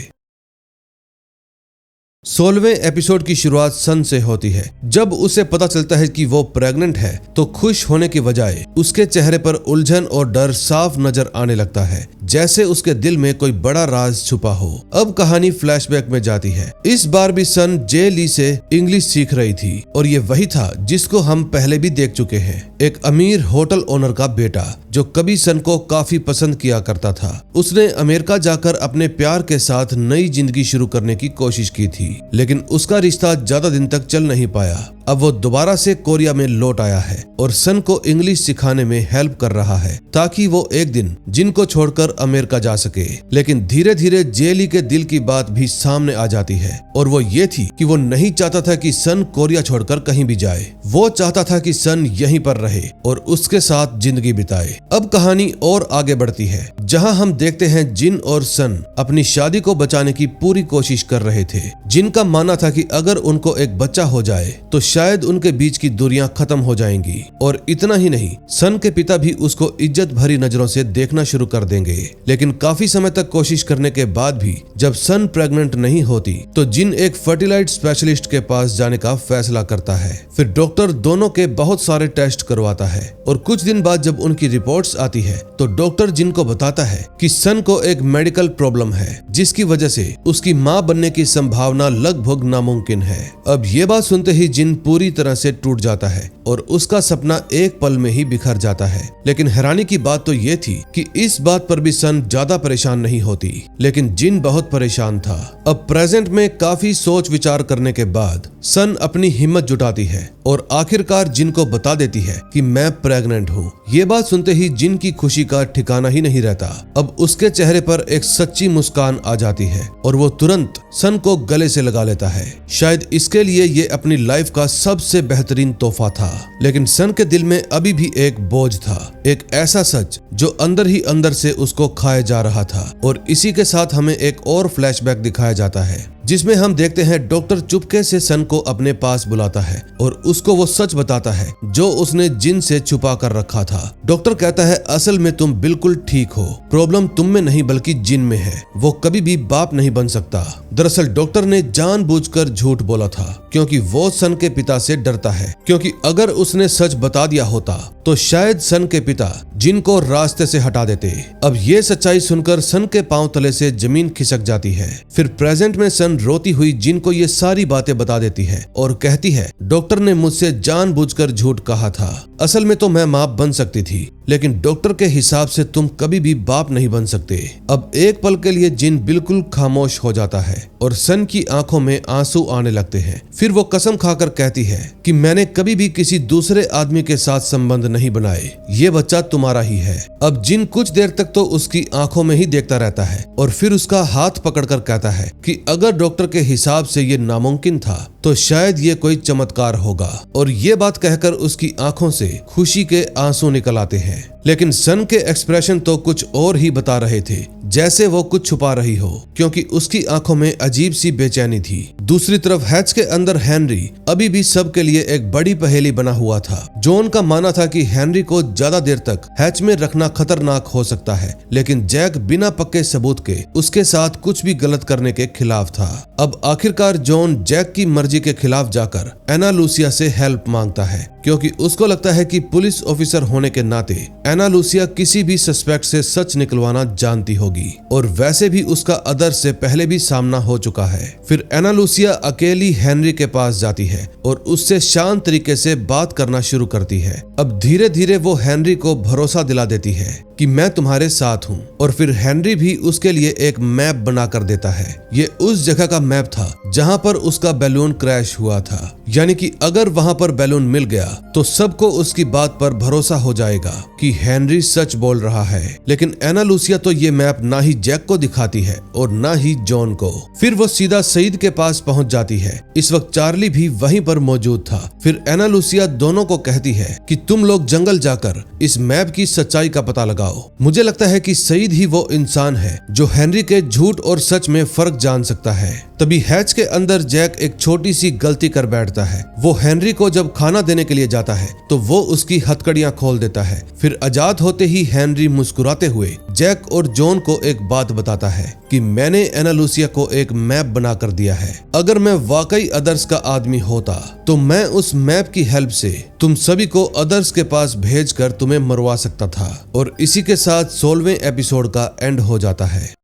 16वें एपिसोड की शुरुआत सन से होती है। जब उसे पता चलता है कि वो प्रेग्नेंट है तो खुश होने की बजाय उसके चेहरे पर उलझन और डर साफ नजर आने लगता है, जैसे उसके दिल में कोई बड़ा राज छुपा हो। अब कहानी फ्लैशबैक में जाती है। इस बार भी सन जे ली से इंग्लिश सीख रही थी और ये वही था जिसको हम पहले भी देख चुके हैं, एक अमीर होटल ओनर का बेटा जो कभी सन को काफी पसंद किया करता था। उसने अमेरिका जाकर अपने प्यार के साथ नई जिंदगी शुरू करने की कोशिश की थी, लेकिन उसका रिश्ता ज्यादा दिन तक चल नहीं पाया। अब वो दोबारा से कोरिया में लौट आया है और सन को इंग्लिश सिखाने में हेल्प कर रहा है, ताकि वो एक दिन जिन को छोड़कर अमेरिका जा सके। लेकिन धीरे धीरे जेली के दिल की बात भी सामने आ जाती है, और वो ये थी कि वो नहीं चाहता था कि सन कोरिया छोड़कर कहीं भी जाए। वो चाहता था कि सन यहीं पर रहे और उसके साथ जिंदगी बिताए। अब कहानी और आगे बढ़ती है, जहाँ हम देखते हैं जिन और सन अपनी शादी को बचाने की पूरी कोशिश कर रहे थे। जिन का मानना था कि अगर उनको एक बच्चा हो जाए तो शायद उनके बीच की दूरियां खत्म हो जाएंगी, और इतना ही नहीं, सन के पिता भी उसको इज्जत भरी नजरों से देखना शुरू कर देंगे। लेकिन काफी समय तक कोशिश करने के बाद भी जब सन प्रेग्नेंट नहीं होती तो जिन एक फर्टिलाइज स्पेशलिस्ट के पास जाने का फैसला करता है। फिर डॉक्टर दोनों के बहुत सारे टेस्ट करवाता है और कुछ दिन बाद जब उनकी रिपोर्ट रिपोर्ट्स आती है तो डॉक्टर जिन को बताता है कि सन को एक मेडिकल प्रॉब्लम है जिसकी वजह से उसकी मां बनने की संभावना लगभग नामुमकिन है। अब ये बात सुनते ही जिन पूरी तरह से टूट जाता है और उसका सपना एक पल में ही बिखर जाता है। लेकिन हैरानी की बात तो ये थी कि इस बात पर भी सन ज्यादा परेशान नहीं होती, लेकिन जिन बहुत परेशान था। अब प्रेजेंट में काफी सोच विचार करने के बाद सन अपनी हिम्मत जुटाती है और आखिरकार जिन को बता देती है कि मैं प्रेग्नेंट हूँ। ये बात सुनते ही जिन की खुशी का ठिकाना ही नहीं रहता। अब उसके चेहरे पर एक सच्ची मुस्कान आ जाती है और वो तुरंत सन को गले से लगा लेता है। शायद इसके लिए ये अपनी लाइफ का सबसे बेहतरीन तोहफा था। लेकिन सन के दिल में अभी भी एक बोझ था, एक ऐसा सच जो अंदर ही अंदर से उसको खाए जा रहा था। और इसी के साथ हमें एक और फ्लैशबैक दिखाया जाता है जिसमें हम देखते हैं डॉक्टर चुपके से सन को अपने पास बुलाता है और उसको वो सच बताता है जो उसने जिन से छुपा कर रखा था। डॉक्टर कहता है असल में तुम बिल्कुल ठीक हो, प्रॉब्लम तुम में नहीं बल्कि जिन में है, वो कभी भी बाप नहीं बन सकता। दरअसल डॉक्टर ने जानबूझकर झूठ बोला था क्योंकि वो सन के पिता से डरता है, क्योंकि अगर उसने सच बता दिया होता तो शायद सन के पिता जिन को रास्ते से हटा देते। अब ये सच्चाई सुनकर सन के पांव तले से जमीन खिसक जाती है। फिर प्रेजेंट में सन रोती हुई जिन को ये सारी बातें बता देती है और कहती है डॉक्टर ने मुझसे जानबूझकर झूठ कहा था, असल में तो मैं मां बन सकती थी, लेकिन डॉक्टर के हिसाब से तुम कभी भी बाप नहीं बन सकते। अब एक पल के लिए जिन बिल्कुल खामोश हो जाता है और सन की आंखों में आंसू आने लगते हैं। फिर वो कसम खाकर कहती है कि मैंने कभी भी किसी दूसरे आदमी के साथ संबंध नहीं बनाए, ये बच्चा तुम्हारा ही है। अब जिन कुछ देर तक तो उसकी आंखों में ही देखता रहता है और फिर उसका हाथ पकड़कर कहता है कि अगर डॉक्टर के हिसाब से ये नामुमकिन था तो शायद ये कोई चमत्कार होगा। और ये बात कहकर उसकी आंखों से खुशी के आंसू निकल आते हैं। लेकिन सन के एक्सप्रेशन तो कुछ और ही बता रहे थे, जैसे वो कुछ छुपा रही हो, क्योंकि उसकी आंखों में अजीब सी बेचैनी थी। दूसरी तरफ हैच के अंदर हेनरी अभी भी सबके लिए एक बड़ी पहेली बना हुआ था। जॉन का मानना था कि हेनरी को ज्यादा देर तक हैच में रखना खतरनाक हो सकता है, लेकिन जैक बिना पक्के सबूत के उसके साथ कुछ भी गलत करने के खिलाफ था। अब आखिरकार जॉन जैक की मर्जी के खिलाफ जाकर एना लूसिया से हेल्प मांगता है, क्योंकि उसको लगता है कि पुलिस ऑफिसर होने के नाते एना लूसिया किसी भी सस्पेक्ट से सच निकलवाना जानती होगी, और वैसे भी उसका अदर से पहले भी सामना हो चुका है। फिर एना लूसिया अकेली हेनरी के पास जाती है और उससे शांत तरीके से बात करना शुरू करती है। अब धीरे धीरे वो हेनरी को भरोसा दिला देती है कि मैं तुम्हारे साथ हूँ, और फिर हेनरी भी उसके लिए एक मैप बना कर देता है। ये उस जगह का मैप था जहाँ पर उसका बैलून क्रैश हुआ था, यानी कि अगर वहाँ पर बैलून मिल गया तो सबको उसकी बात पर भरोसा हो जाएगा कि हेनरी सच बोल रहा है। लेकिन एना लूसिया तो ये मैप ना ही जैक को दिखाती है और ना ही जॉन को। फिर वो सीधा सईद के पास पहुंच जाती है। इस वक्त चार्ली भी वहीं पर मौजूद था। फिर एना लूसिया दोनों को कहती है कि तुम लोग जंगल जाकर इस मैप की सच्चाई का पता लगाओ। मुझे लगता है कि सईद ही वो इंसान है जो हेनरी के झूठ और सच में फर्क जान सकता है। तभी हैच के अंदर जैक एक छोटी सी गलती कर बैठता है। वो हेनरी को जब खाना देने के लिए जाता है तो वो उसकी हथकड़ियां खोल देता है। फिर आजाद होते ही हेनरी मुस्कुराते हुए जैक और जॉन को एक बात बताता है कि मैंने एना लूसिया को एक मैप बना कर दिया है। अगर मैं वाकई अदर्स का आदमी होता तो मैं उस मैप की हेल्प से तुम सभी को अदर्स के पास भेजकर तुम्हें मरवा सकता था। और इसी के साथ 16वें एपिसोड का एंड हो जाता है।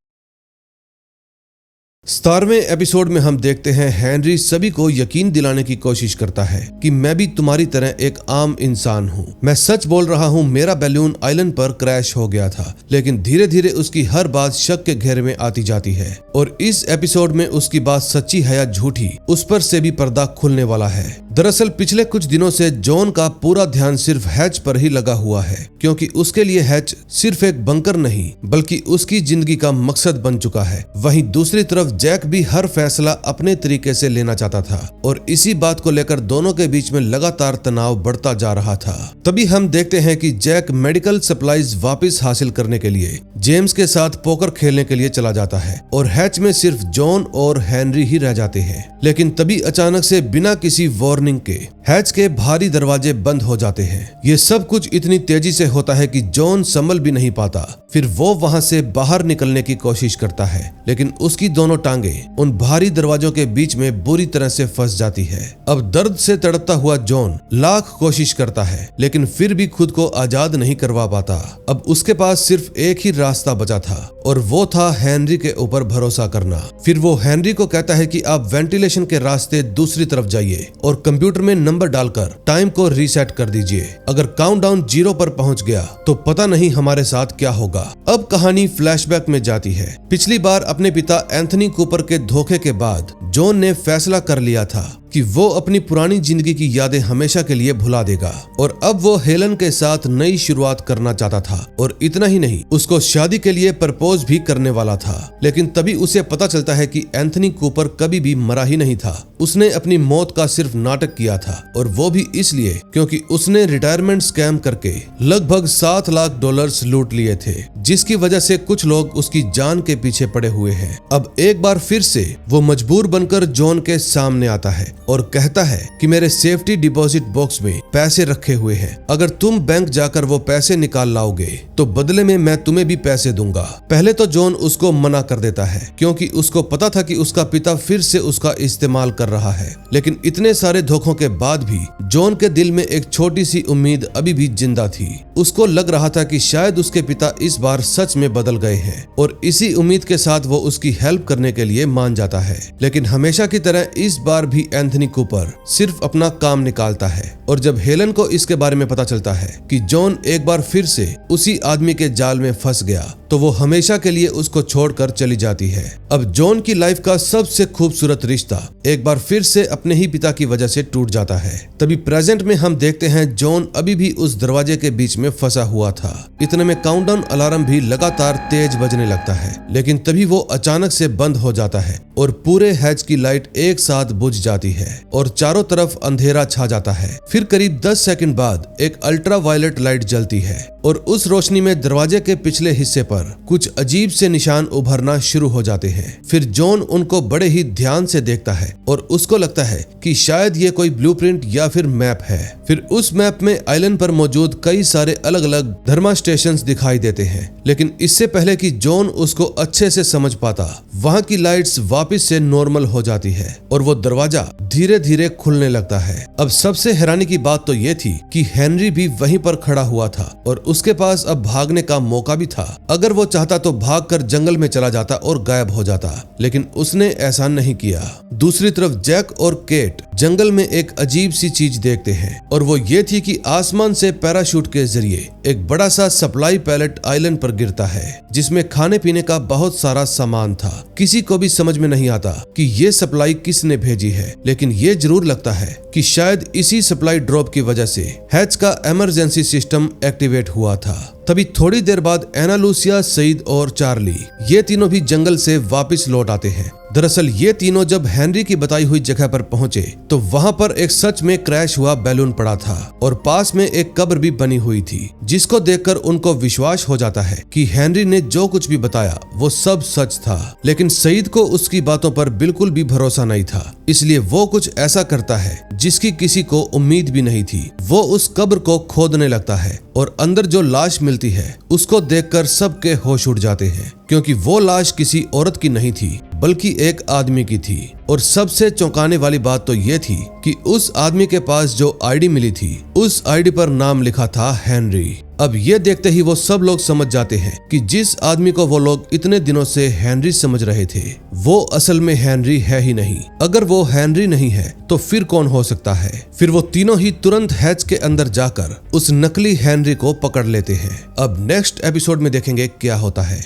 17वें एपिसोड में हम देखते हैं हेनरी सभी को यकीन दिलाने की कोशिश करता है कि मैं भी तुम्हारी तरह एक आम इंसान हूँ। मैं सच बोल रहा हूँ, मेरा बैलून आइलैंड पर क्रैश हो गया था। लेकिन धीरे धीरे उसकी हर बात शक के घेरे में आती जाती है और इस एपिसोड में उसकी बात सच्ची है या झूठी, उस पर से भी पर्दा खुलने वाला है। दरअसल पिछले कुछ दिनों से जॉन का पूरा ध्यान सिर्फ हैच पर ही लगा हुआ है, क्योंकि उसके लिए हैच सिर्फ एक बंकर नहीं बल्कि उसकी जिंदगी का मकसद बन चुका है। वहीं दूसरी तरफ जैक भी हर फैसला अपने तरीके से लेना चाहता था और इसी बात को लेकर दोनों के बीच में लगातार तनाव बढ़ता जा रहा था। तभी हम देखते हैं कि जैक मेडिकल सप्लाईज वापस हासिल करने के लिए जेम्स के साथ पोकर खेलने के लिए चला जाता है और हैच में सिर्फ जॉन और हेनरी ही रह जाते हैं। लेकिन तभी अचानक से बिना किसी वार्निंग के हैच के भारी दरवाजे बंद हो जाते हैं। ये सब कुछ इतनी तेजी से होता है कि जॉन संभल भी नहीं पाता। फिर वो वहां से बाहर निकलने की कोशिश करता है, लेकिन उसकी दोनों टांगे उन भारी दरवाजों के बीच में बुरी तरह से फंस जाती है। अब दर्द से तड़पता हुआ जॉन लाख कोशिश करता है, लेकिन फिर भी खुद को आजाद नहीं करवा पाता। अब उसके पास सिर्फ एक ही रास्ता बचा था और वो था हेनरी के ऊपर भरोसा करना। फिर वो हेनरी को कहता है कि आप वेंटिलेशन के रास्ते दूसरी तरफ जाइए और कंप्यूटर में नंबर डालकर टाइम को रीसेट कर दीजिए। अगर काउंटडाउन 0 पर पहुंच गया तो पता नहीं हमारे साथ क्या होगा। अब कहानी फ्लैशबैक में जाती है। पिछली बार अपने पिता एंथनी कूपर के धोखे के बाद जॉन ने फैसला कर लिया था कि वो अपनी पुरानी जिंदगी की यादें हमेशा के लिए भुला देगा और अब वो हेलन के साथ नई शुरुआत करना चाहता था। और इतना ही नहीं, उसको शादी के लिए प्रपोज भी करने वाला था। लेकिन तभी उसे पता चलता है कि एंथनी कूपर कभी भी मरा ही नहीं था। उसने अपनी मौत का सिर्फ नाटक किया था, और वो भी इसलिए क्योंकि उसने रिटायरमेंट स्कैम करके लगभग $7 लाख लूट लिए थे, जिसकी वजह से कुछ लोग उसकी जान के पीछे पड़े हुए हैं। अब एक बार फिर से वो मजबूर बनकर जॉन के सामने आता है और कहता है कि मेरे सेफ्टी डिपॉजिट बॉक्स में पैसे रखे हुए हैं। अगर तुम बैंक जाकर वो पैसे निकाल लाओगे तो बदले में मैं तुम्हें भी पैसे दूंगा। पहले तो जॉन उसको मना कर देता है, क्योंकि उसको पता था कि उसका पिता फिर से उसका इस्तेमाल कर रहा है। लेकिन इतने सारे धोखों के बाद भी जॉन के दिल में एक छोटी सी उम्मीद अभी भी जिंदा थी। उसको लग रहा था कि शायद उसके पिता इस बार सच में बदल गए हैं, और इसी उम्मीद के साथ वो उसकी हेल्प करने के लिए मान जाता है। लेकिन हमेशा की तरह इस बार भी एंथनी कूपर सिर्फ अपना काम निकालता है। और जब हेलन को इसके बारे में पता चलता है कि जॉन एक बार फिर से उसी आदमी के जाल में फंस गया, तो वो हमेशा के लिए उसको छोड़कर चली जाती है। अब जॉन की लाइफ का सबसे खूबसूरत रिश्ता एक बार फिर से अपने ही पिता की वजह से टूट जाता है। तभी प्रेजेंट में हम देखते हैं जॉन अभी भी उस दरवाजे के बीच में फंसा हुआ था। इतने में काउंटडाउन अलार्म भी लगातार तेज बजने लगता है, लेकिन तभी वो अचानक से बंद हो जाता है और पूरे हैच की लाइट एक साथ बुझ जाती है और चारों तरफ अंधेरा छा जाता है। फिर करीब 10 सेकंड बाद एक अल्ट्रा वायलेट लाइट जलती है और उस रोशनी में दरवाजे के पिछले हिस्से पर कुछ अजीब से निशान उभरना शुरू हो जाते हैं। फिर जॉन उनको बड़े ही ध्यान से देखता है और उसको लगता है कि शायद ये कोई ब्लूप्रिंट या फिर मैप है। फिर उस मैप में आइलैंड पर मौजूद कई सारे अलग अलग थर्मा स्टेशंस दिखाई देते हैं, लेकिन इससे पहले कि जॉन उसको अच्छे से समझ पाता, वहां की लाइट्स वापस से नॉर्मल हो जाती है और वो दरवाजा धीरे धीरे खुलने लगता है। अब सबसे हैरानी की बात तो ये थी कि हेनरी भी वहीं पर खड़ा हुआ था और उसके पास अब भागने का मौका भी था। अगर वो चाहता तो भागकर जंगल में चला जाता और गायब हो जाता, लेकिन उसने ऐसा नहीं किया। दूसरी तरफ जैक और केट जंगल में एक अजीब सी चीज देखते हैं, और वो ये थी कि आसमान से पैराशूट के जरिए एक बड़ा सा सप्लाई पैलेट आइलैंड पर गिरता है, जिसमें खाने पीने का बहुत सारा सामान था। किसी को भी समझ में नहीं आता कि ये सप्लाई किसने भेजी है, लेकिन ये जरूर लगता है कि शायद इसी सप्लाई ड्रॉप की वजह से हैच का इमरजेंसी सिस्टम एक्टिवेट हुआ था। तभी थोड़ी देर बाद एना लूसिया, सईद और चार्ली ये तीनों भी जंगल से वापस लौट आते हैं। दरअसल ये तीनों जब हेनरी की बताई हुई जगह पर पहुंचे तो वहां पर एक सच में क्रैश हुआ बैलून पड़ा था और पास में एक कब्र भी बनी हुई थी, जिसको देखकर उनको विश्वास हो जाता है कि हेनरी ने जो कुछ भी बताया वो सब सच था। लेकिन सईद को उसकी बातों पर बिल्कुल भी भरोसा नहीं था, इसलिए वो कुछ ऐसा करता है जिसकी किसी को उम्मीद भी नहीं थी। वो उस कब्र को खोदने लगता है और अंदर जो लाश मिलती है उसको देखकर सबके होश उड़ जाते हैं, क्योंकि वो लाश किसी औरत की नहीं थी बल्कि एक आदमी की थी। और सबसे चौंकाने वाली बात तो ये थी कि उस आदमी के पास जो आईडी मिली थी उस आईडी पर नाम लिखा था हेनरी। अब ये देखते ही वो सब लोग समझ जाते हैं कि जिस आदमी को वो लोग इतने दिनों से हेनरी समझ रहे थे वो असल में हेनरी है ही नहीं। अगर वो हेनरी नहीं है तो फिर कौन हो सकता है? फिर वो तीनों ही तुरंत हैच के अंदर जाकर उस नकली हेनरी को पकड़ लेते हैं। अब नेक्स्ट एपिसोड में देखेंगे क्या होता है।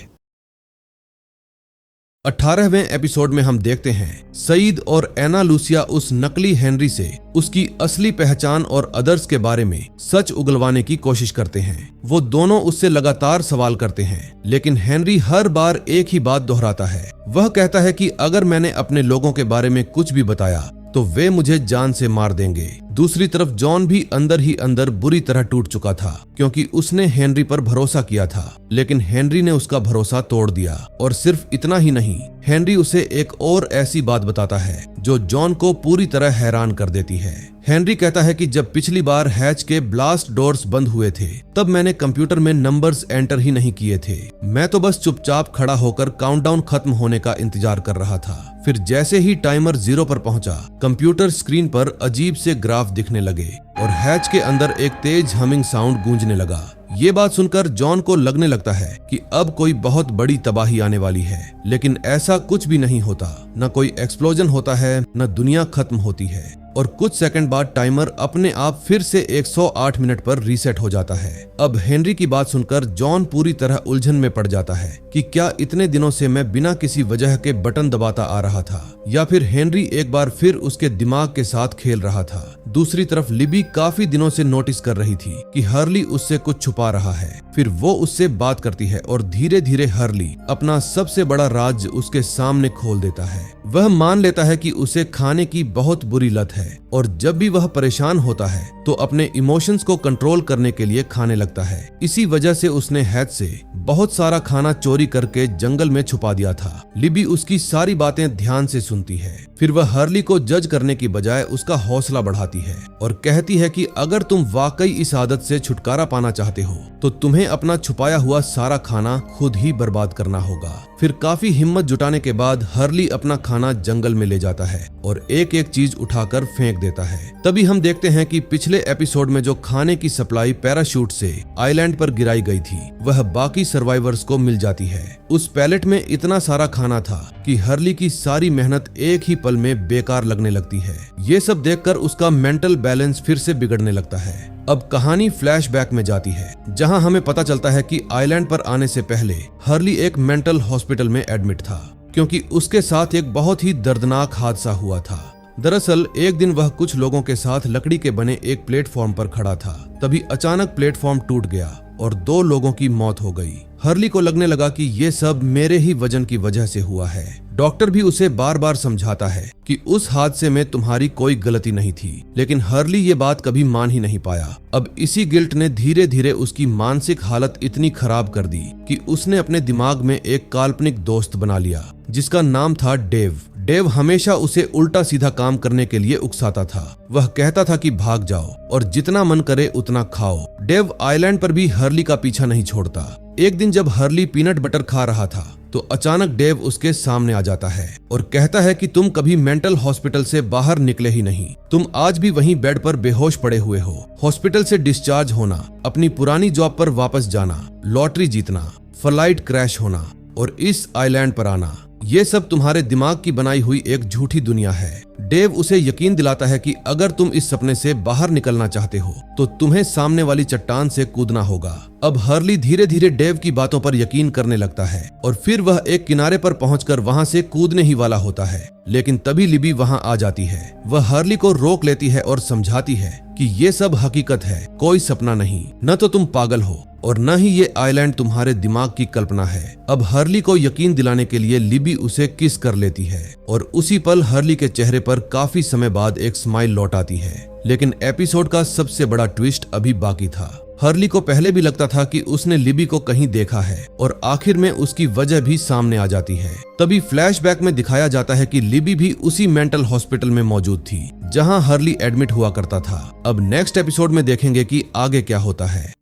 18वें एपिसोड में हम देखते हैं सईद और एना लूसिया उस नकली हेनरी से उसकी असली पहचान और अदर्स के बारे में सच उगलवाने की कोशिश करते हैं। वो दोनों उससे लगातार सवाल करते हैं, लेकिन हेनरी हर बार एक ही बात दोहराता है। वह कहता है कि अगर मैंने अपने लोगों के बारे में कुछ भी बताया तो वे मुझे जान से मार देंगे। दूसरी तरफ जॉन भी अंदर ही अंदर बुरी तरह टूट चुका था, क्योंकि उसने हेनरी पर भरोसा किया था, लेकिन हेनरी ने उसका भरोसा तोड़ दिया। और सिर्फ इतना ही नहीं, हेनरी उसे एक और ऐसी बात बताता है जो जॉन को पूरी तरह हैरान कर देती है। हेनरी कहता है कि जब पिछली बार हैच के ब्लास्ट डोर्स बंद हुए थे, तब मैंने कंप्यूटर में नंबर्स एंटर ही नहीं किए थे। मैं तो बस चुपचाप खड़ा होकर काउंटडाउन खत्म होने का इंतजार कर रहा था। फिर जैसे ही टाइमर 0 पर पहुंचा, कंप्यूटर स्क्रीन पर अजीब से ग्राफ दिखने लगे और हैच के अंदर एक तेज हमिंग साउंड गूंजने लगा। ये बात सुनकर जॉन को लगने लगता है कि अब कोई बहुत बड़ी तबाही आने वाली है, लेकिन ऐसा कुछ भी नहीं होता। न कोई एक्सप्लोजन होता है, न दुनिया खत्म होती है, और कुछ सेकंड बाद टाइमर अपने आप फिर से 108 मिनट पर रीसेट हो जाता है। अब हेनरी की बात सुनकर जॉन पूरी तरह उलझन में पड़ जाता है कि क्या इतने दिनों से मैं बिना किसी वजह के बटन दबाता आ रहा था, या फिर हेनरी एक बार फिर उसके दिमाग के साथ खेल रहा था। दूसरी तरफ लिबी काफी दिनों से नोटिस कर रही थी कि हर्ली उससे कुछ छुपा रहा है। फिर वो उससे बात करती है और धीरे धीरे हर्ली अपना सबसे बड़ा राज उसके सामने खोल देता है। वह मान लेता है कि उसे खाने की बहुत बुरी लत है, और जब भी वह परेशान होता है तो अपने इमोशंस को कंट्रोल करने के लिए खाने लगता है। इसी वजह से उसने हैच से बहुत सारा खाना चोरी करके जंगल में छुपा दिया था। लिबी उसकी सारी बातें ध्यान से सुनती है। फिर वह हर्ली को जज करने की बजाय उसका हौसला बढ़ाती है और कहती है कि अगर तुम वाकई इस आदत से छुटकारा पाना चाहते हो तो तुम्हें अपना छुपाया हुआ सारा खाना खुद ही बर्बाद करना होगा। फिर काफी हिम्मत जुटाने के बाद हर्ली अपना खाना जंगल में ले जाता है और एक एक चीज उठाकर फेंक देता है। तभी हम देखते हैं कि पिछले एपिसोड में जो खाने की सप्लाई पैराशूट से आइलैंड पर गिराई गई थी, वह बाकी सर्वाइवर्स को मिल जाती है। उस पैलेट में इतना सारा खाना था कि हर्ली की सारी मेहनत एक ही पल में बेकार लगने लगती है। ये सब देखकर उसका मेंटल बैलेंस फिर से बिगड़ने लगता है। अब कहानी फ्लैशबैक में जाती है, जहां हमें पता चलता है कि आइलैंड पर आने से पहले हर्ली एक मेंटल हॉस्पिटल में एडमिट था, क्योंकि उसके साथ एक बहुत ही दर्दनाक हादसा हुआ था। दरअसल एक दिन वह कुछ लोगों के साथ लकड़ी के बने एक प्लेटफॉर्म पर खड़ा था। तभी अचानक प्लेटफॉर्म टूट गया और 2 लोगों की मौत हो गई। हर्ली को लगने लगा कि ये सब मेरे ही वजन की वजह से हुआ है। डॉक्टर भी उसे बार बार समझाता है कि उस हादसे में तुम्हारी कोई गलती नहीं थी, लेकिन हर्ली ये बात कभी मान ही नहीं पाया। अब इसी गिल्ट ने धीरे धीरे उसकी मानसिक हालत इतनी खराब कर दी कि उसने अपने दिमाग में एक काल्पनिक दोस्त बना लिया, जिसका नाम था डेव। डेव हमेशा उसे उल्टा सीधा काम करने के लिए उकसाता था। वह कहता था कि भाग जाओ और जितना मन करे उतना खाओ। डेव आइलैंड पर भी हर्ली का पीछा नहीं छोड़ता। एक दिन जब हर्ली पीनट बटर खा रहा था तो अचानक डेव उसके सामने आ जाता है और कहता है कि तुम कभी मेंटल हॉस्पिटल से बाहर निकले ही नहीं। तुम आज भी वहीं बेड पर बेहोश पड़े हुए हो। हॉस्पिटल से डिस्चार्ज होना, अपनी पुरानी जॉब पर वापस जाना, लॉटरी जीतना, फ्लाइट क्रैश होना और इस आइलैंड पर आना, ये सब तुम्हारे दिमाग की बनाई हुई एक झूठी दुनिया है। डेव उसे यकीन दिलाता है कि अगर तुम इस सपने से बाहर निकलना चाहते हो तो तुम्हें सामने वाली चट्टान से कूदना होगा। अब हर्ली धीरे धीरे डेव की बातों पर यकीन करने लगता है और फिर वह एक किनारे पर पहुंचकर वहां से कूदने ही वाला होता है, लेकिन तभी लिबी वहां आ जाती है। वह हर्ली को रोक लेती है और समझाती है कि ये सब हकीकत है, कोई सपना नहीं। न तो तुम पागल हो और न ही ये आइलैंड तुम्हारे दिमाग की कल्पना है। अब हर्ली को यकीन दिलाने के लिए लिबी उसे किस कर लेती है और उसी पल हर्ली के चेहरे पर काफी समय बाद एक स्माइल लौट आती है। लेकिन एपिसोड का सबसे बड़ा ट्विस्ट अभी बाकी था। हर्ली को पहले भी लगता था कि उसने लिबी को कहीं देखा है और आखिर में उसकी वजह भी सामने आ जाती है। तभी फ्लैशबैक में दिखाया जाता है कि लिबी भी उसी मेंटल हॉस्पिटल में मौजूद थी जहां हर्ली एडमिट हुआ करता था। अब नेक्स्ट एपिसोड में देखेंगे कि आगे क्या होता है।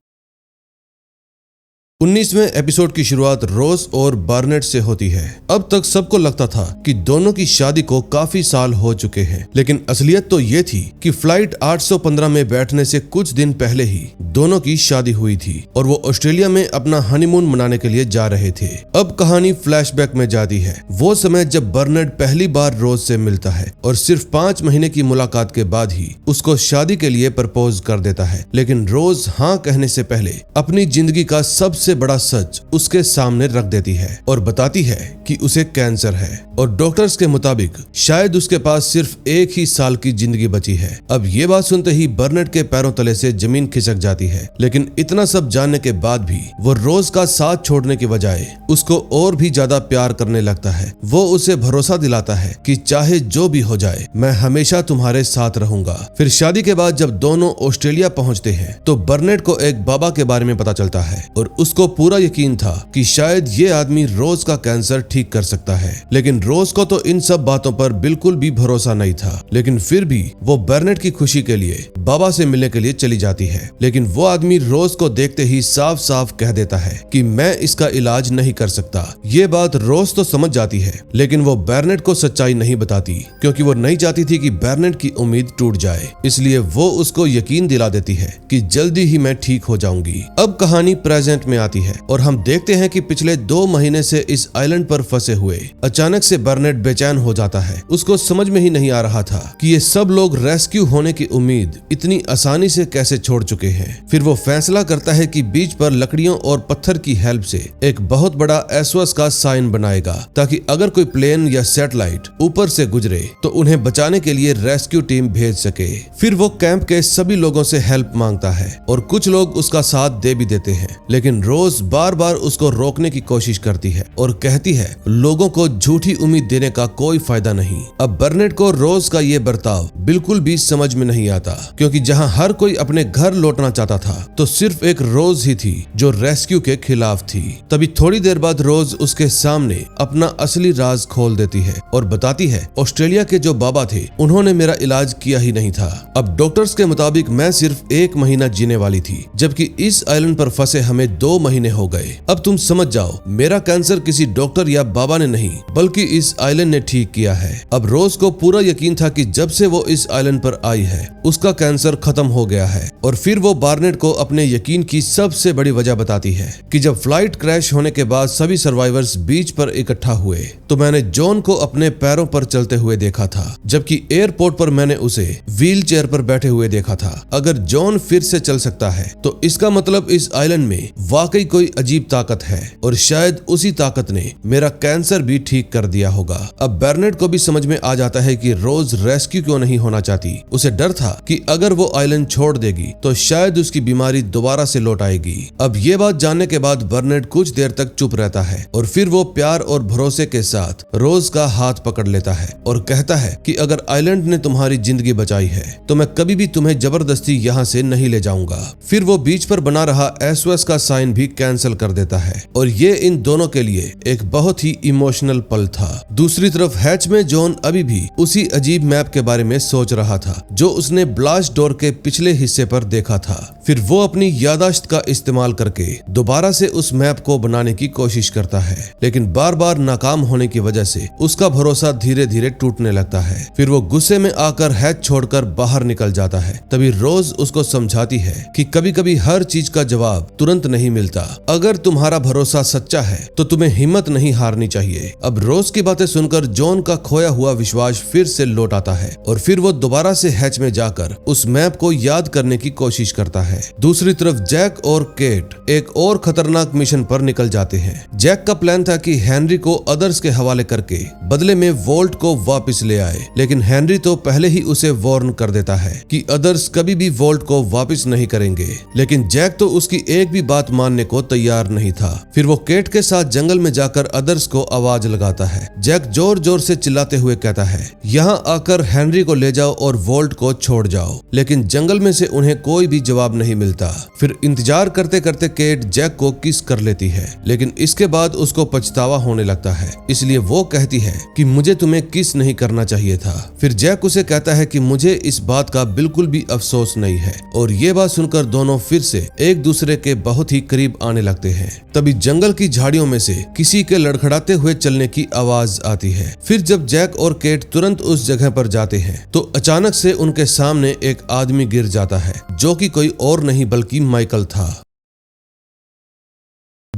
19वें एपिसोड की शुरुआत रोज और बार्नेट से होती है। अब तक सबको लगता था कि दोनों की शादी को काफी साल हो चुके हैं, लेकिन असलियत तो ये थी कि फ्लाइट 815 में बैठने से कुछ दिन पहले ही दोनों की शादी हुई थी और वो ऑस्ट्रेलिया में अपना हनीमून मनाने के लिए जा रहे थे। अब कहानी फ्लैशबैक में जाती है। वो समय जब बर्नेट पहली बार रोज से मिलता है और सिर्फ 5 महीने की मुलाकात के बाद ही उसको शादी के लिए प्रपोज कर देता है, लेकिन रोज हाँ कहने से पहले अपनी जिंदगी का सबसे सबसे बड़ा सच उसके सामने रख देती है और बताती है कि उसे कैंसर है और डॉक्टर्स के मुताबिक शायद उसके पास सिर्फ 1 ही साल की जिंदगी बची है। अब ये बात सुनते ही बर्नेट के पैरों तले से जमीन खिसक जाती है, लेकिन इतना सब जानने के बाद भी वो रोज का साथ छोड़ने की बजाय उसको और भी ज्यादा प्यार करने लगता है। वो उसे भरोसा दिलाता है कि चाहे जो भी हो जाए मैं हमेशा तुम्हारे साथ रहूंगा। फिर शादी के बाद जब दोनों ऑस्ट्रेलिया पहुंचते हैं तो बर्नेट को एक बाबा के बारे में पता चलता है और उसको पूरा यकीन था कि शायद ये आदमी रोज का कैंसर ठीक कर सकता है। लेकिन रोज को तो इन सब बातों पर बिल्कुल भी भरोसा नहीं था, लेकिन फिर भी वो बर्नेट की खुशी के लिए बाबा से मिलने के लिए चली जाती है। लेकिन वो आदमी रोज को देखते ही साफ साफ कह देता है कि मैं इसका इलाज नहीं कर सकता। ये बात रोज तो समझ जाती है, लेकिन वो बर्नेट को सच्चाई नहीं बताती क्योंकि वो नहीं चाहती थी कि बर्नेट की उम्मीद टूट जाए। इसलिए वो उसको यकीन दिला देती है कि जल्दी ही मैं ठीक हो जाऊंगी। अब कहानी प्रेजेंट में आती है और हम देखते हैं कि पिछले 2 महीने से इस आइलैंड पर फंसे हुए अचानक से बर्नेट बेचैन हो जाता है। उसको समझ में ही नहीं आ रहा था कि ये सब लोग रेस्क्यू होने की उम्मीद इतनी आसानी से कैसे छोड़ चुके हैं। फिर वो फैसला करता है कि बीच पर लकड़ियों और पत्थर की हेल्प से एक बहुत बड़ा SOS का साइन बनाएगा ताकि अगर कोई प्लेन या सैटेलाइट ऊपर से गुजरे तो उन्हें बचाने के लिए रेस्क्यू टीम भेज सके। फिर वो कैंप के सभी लोगों से हेल्प मांगता है और कुछ लोग उसका साथ दे भी देते हैं, लेकिन रोज बार बार उसको रोकने की कोशिश करती है और कहती है लोगों को झूठी उम्मीद देने का कोई फायदा नहीं। अब बर्नेट को रोज का ये बर्ताव बिल्कुल भी समझ में नहीं आता क्योंकि जहां हर कोई अपने घर लौटना चाहता था तो सिर्फ एक रोज ही थी जो रेस्क्यू के खिलाफ थी। तभी थोड़ी देर बाद रोज उसके सामने अपना असली राज खोल देती है और बताती है ऑस्ट्रेलिया के जो बाबा थे उन्होंने मेरा इलाज किया ही नहीं था। अब डॉक्टर्स के मुताबिक मैं सिर्फ 1 महीना जीने वाली थी, जबकि इस आइलैंड पर फंसे हमें 2 महीने हो गए। अब तुम समझ जाओ मेरा कैंसर किसी डॉक्टर या बाबा ने नहीं बल्कि इस आइलैंड ने ठीक किया है। अब रोज को पूरा यकीन था कि जब से वो इस आइलैंड पर आई है उसका कैंसर खत्म हो गया है। और फिर वो बर्नेट को अपने यकीन की सबसे बड़ी वजह बताती है कि जब फ्लाइट क्रैश होने के बाद सभी सर्वाइवर्स बीच पर इकट्ठा हुए तो मैंने जॉन को अपने पैरों पर चलते हुए देखा था, जबकि एयरपोर्ट पर मैंने उसे व्हील चेयर पर बैठे हुए देखा था। अगर जॉन फिर से चल सकता है तो इसका मतलब इस आइलैंड में वाकई कोई अजीब ताकत है और शायद उसी ताकत ने मेरा कैंसर भी ठीक कर दिया होगा। अब बर्नेट को भी समझ में आ जाता है कि रोज रेस्क्यू क्यों नहीं होना चाहती। उसे डर था कि अगर वो आइलैंड छोड़ देगी तो शायद उसकी बीमारी दोबारा से लौट आएगी। अब ये बात जानने के बाद बर्नेट कुछ देर तक चुप रहता है और फिर वो प्यार और भरोसे के साथ रोज का हाथ पकड़ लेता है और कहता है कि अगर आइलैंड ने तुम्हारी जिंदगी बचाई है तो मैं कभी भी तुम्हें जबरदस्ती यहाँ से नहीं ले जाऊंगा। फिर वो बीच पर बना रहा SOS का साइन भी कैंसिल कर देता है और ये इन दोनों के लिए एक बहुत ही इमोशनल पल था। दूसरी तरफ हैच में जॉन अभी भी उसी अजीब मैप के बारे में सोच रहा था जो उसने ब्लास्ट डोर के पिछले हिस्से पर देखा था। फिर वो अपनी याददाश्त का इस्तेमाल करके दोबारा से उस मैप को बनाने की कोशिश करता है, लेकिन बार बार नाकाम होने की वजह से उसका भरोसा धीरे धीरे टूटने लगता है। फिर वो गुस्से में आकर हैच छोड़कर बाहर निकल जाता है। तभी रोज उसको समझाती है कि कभी कभी हर चीज का जवाब तुरंत नहीं मिलता। अगर तुम्हारा भरोसा सच्चा है तो तुम्हें हिम्मत नहीं हारनी चाहिए। अब रोज की बातें सुनकर जॉन का खोया हुआ विश्वास फिर से लौट आता है और फिर वो दोबारा से हैच में जाकर उस मैप को याद करने की कोशिश करता है। दूसरी तरफ जैक और केट एक और खतरनाक मिशन पर निकल जाते हैं। जैक का प्लान था कि हेनरी को अदर्स के हवाले करके बदले में वोल्ट को वापस ले आए, लेकिन हेनरी तो पहले ही उसे वार्न कर देता है कि अदर्स कभी भी वोल्ट को वापस नहीं करेंगे। लेकिन जैक तो उसकी एक भी बात मानने को तैयार नहीं था। फिर वो केट के साथ जंगल में जाकर अदर्स को आवाज लगाता है। जैक जोर जोर से चिल्लाते हुए कहता है यहाँ आकर हेनरी को ले जाओ और वोल्ट को छोड़ जाओ, लेकिन जंगल में से उन्हें कोई भी जवाब नहीं मिलता। फिर इंतजार करते करते केट जैक को किस कर लेती है, लेकिन इसके बाद उसको पछतावा होने लगता है, इसलिए वो कहती है कि मुझे तुम्हें किस नहीं करना चाहिए था। फिर जैक उसे कहता है कि मुझे इस बात का बिल्कुल भी अफसोस नहीं है और ये बात सुनकर दोनों फिर से एक दूसरे के बहुत ही करीब आने लगते हैं। तभी जंगल की झाड़ियों में से किसी के लड़खड़ाते हुए चलने की आवाज आती है। फिर जब जैक और केट तुरंत उस जगह पर जाते हैं तो अचानक से उनके सामने एक आदमी गिर जाता है जो कि कोई और नहीं बल्कि माइकल था।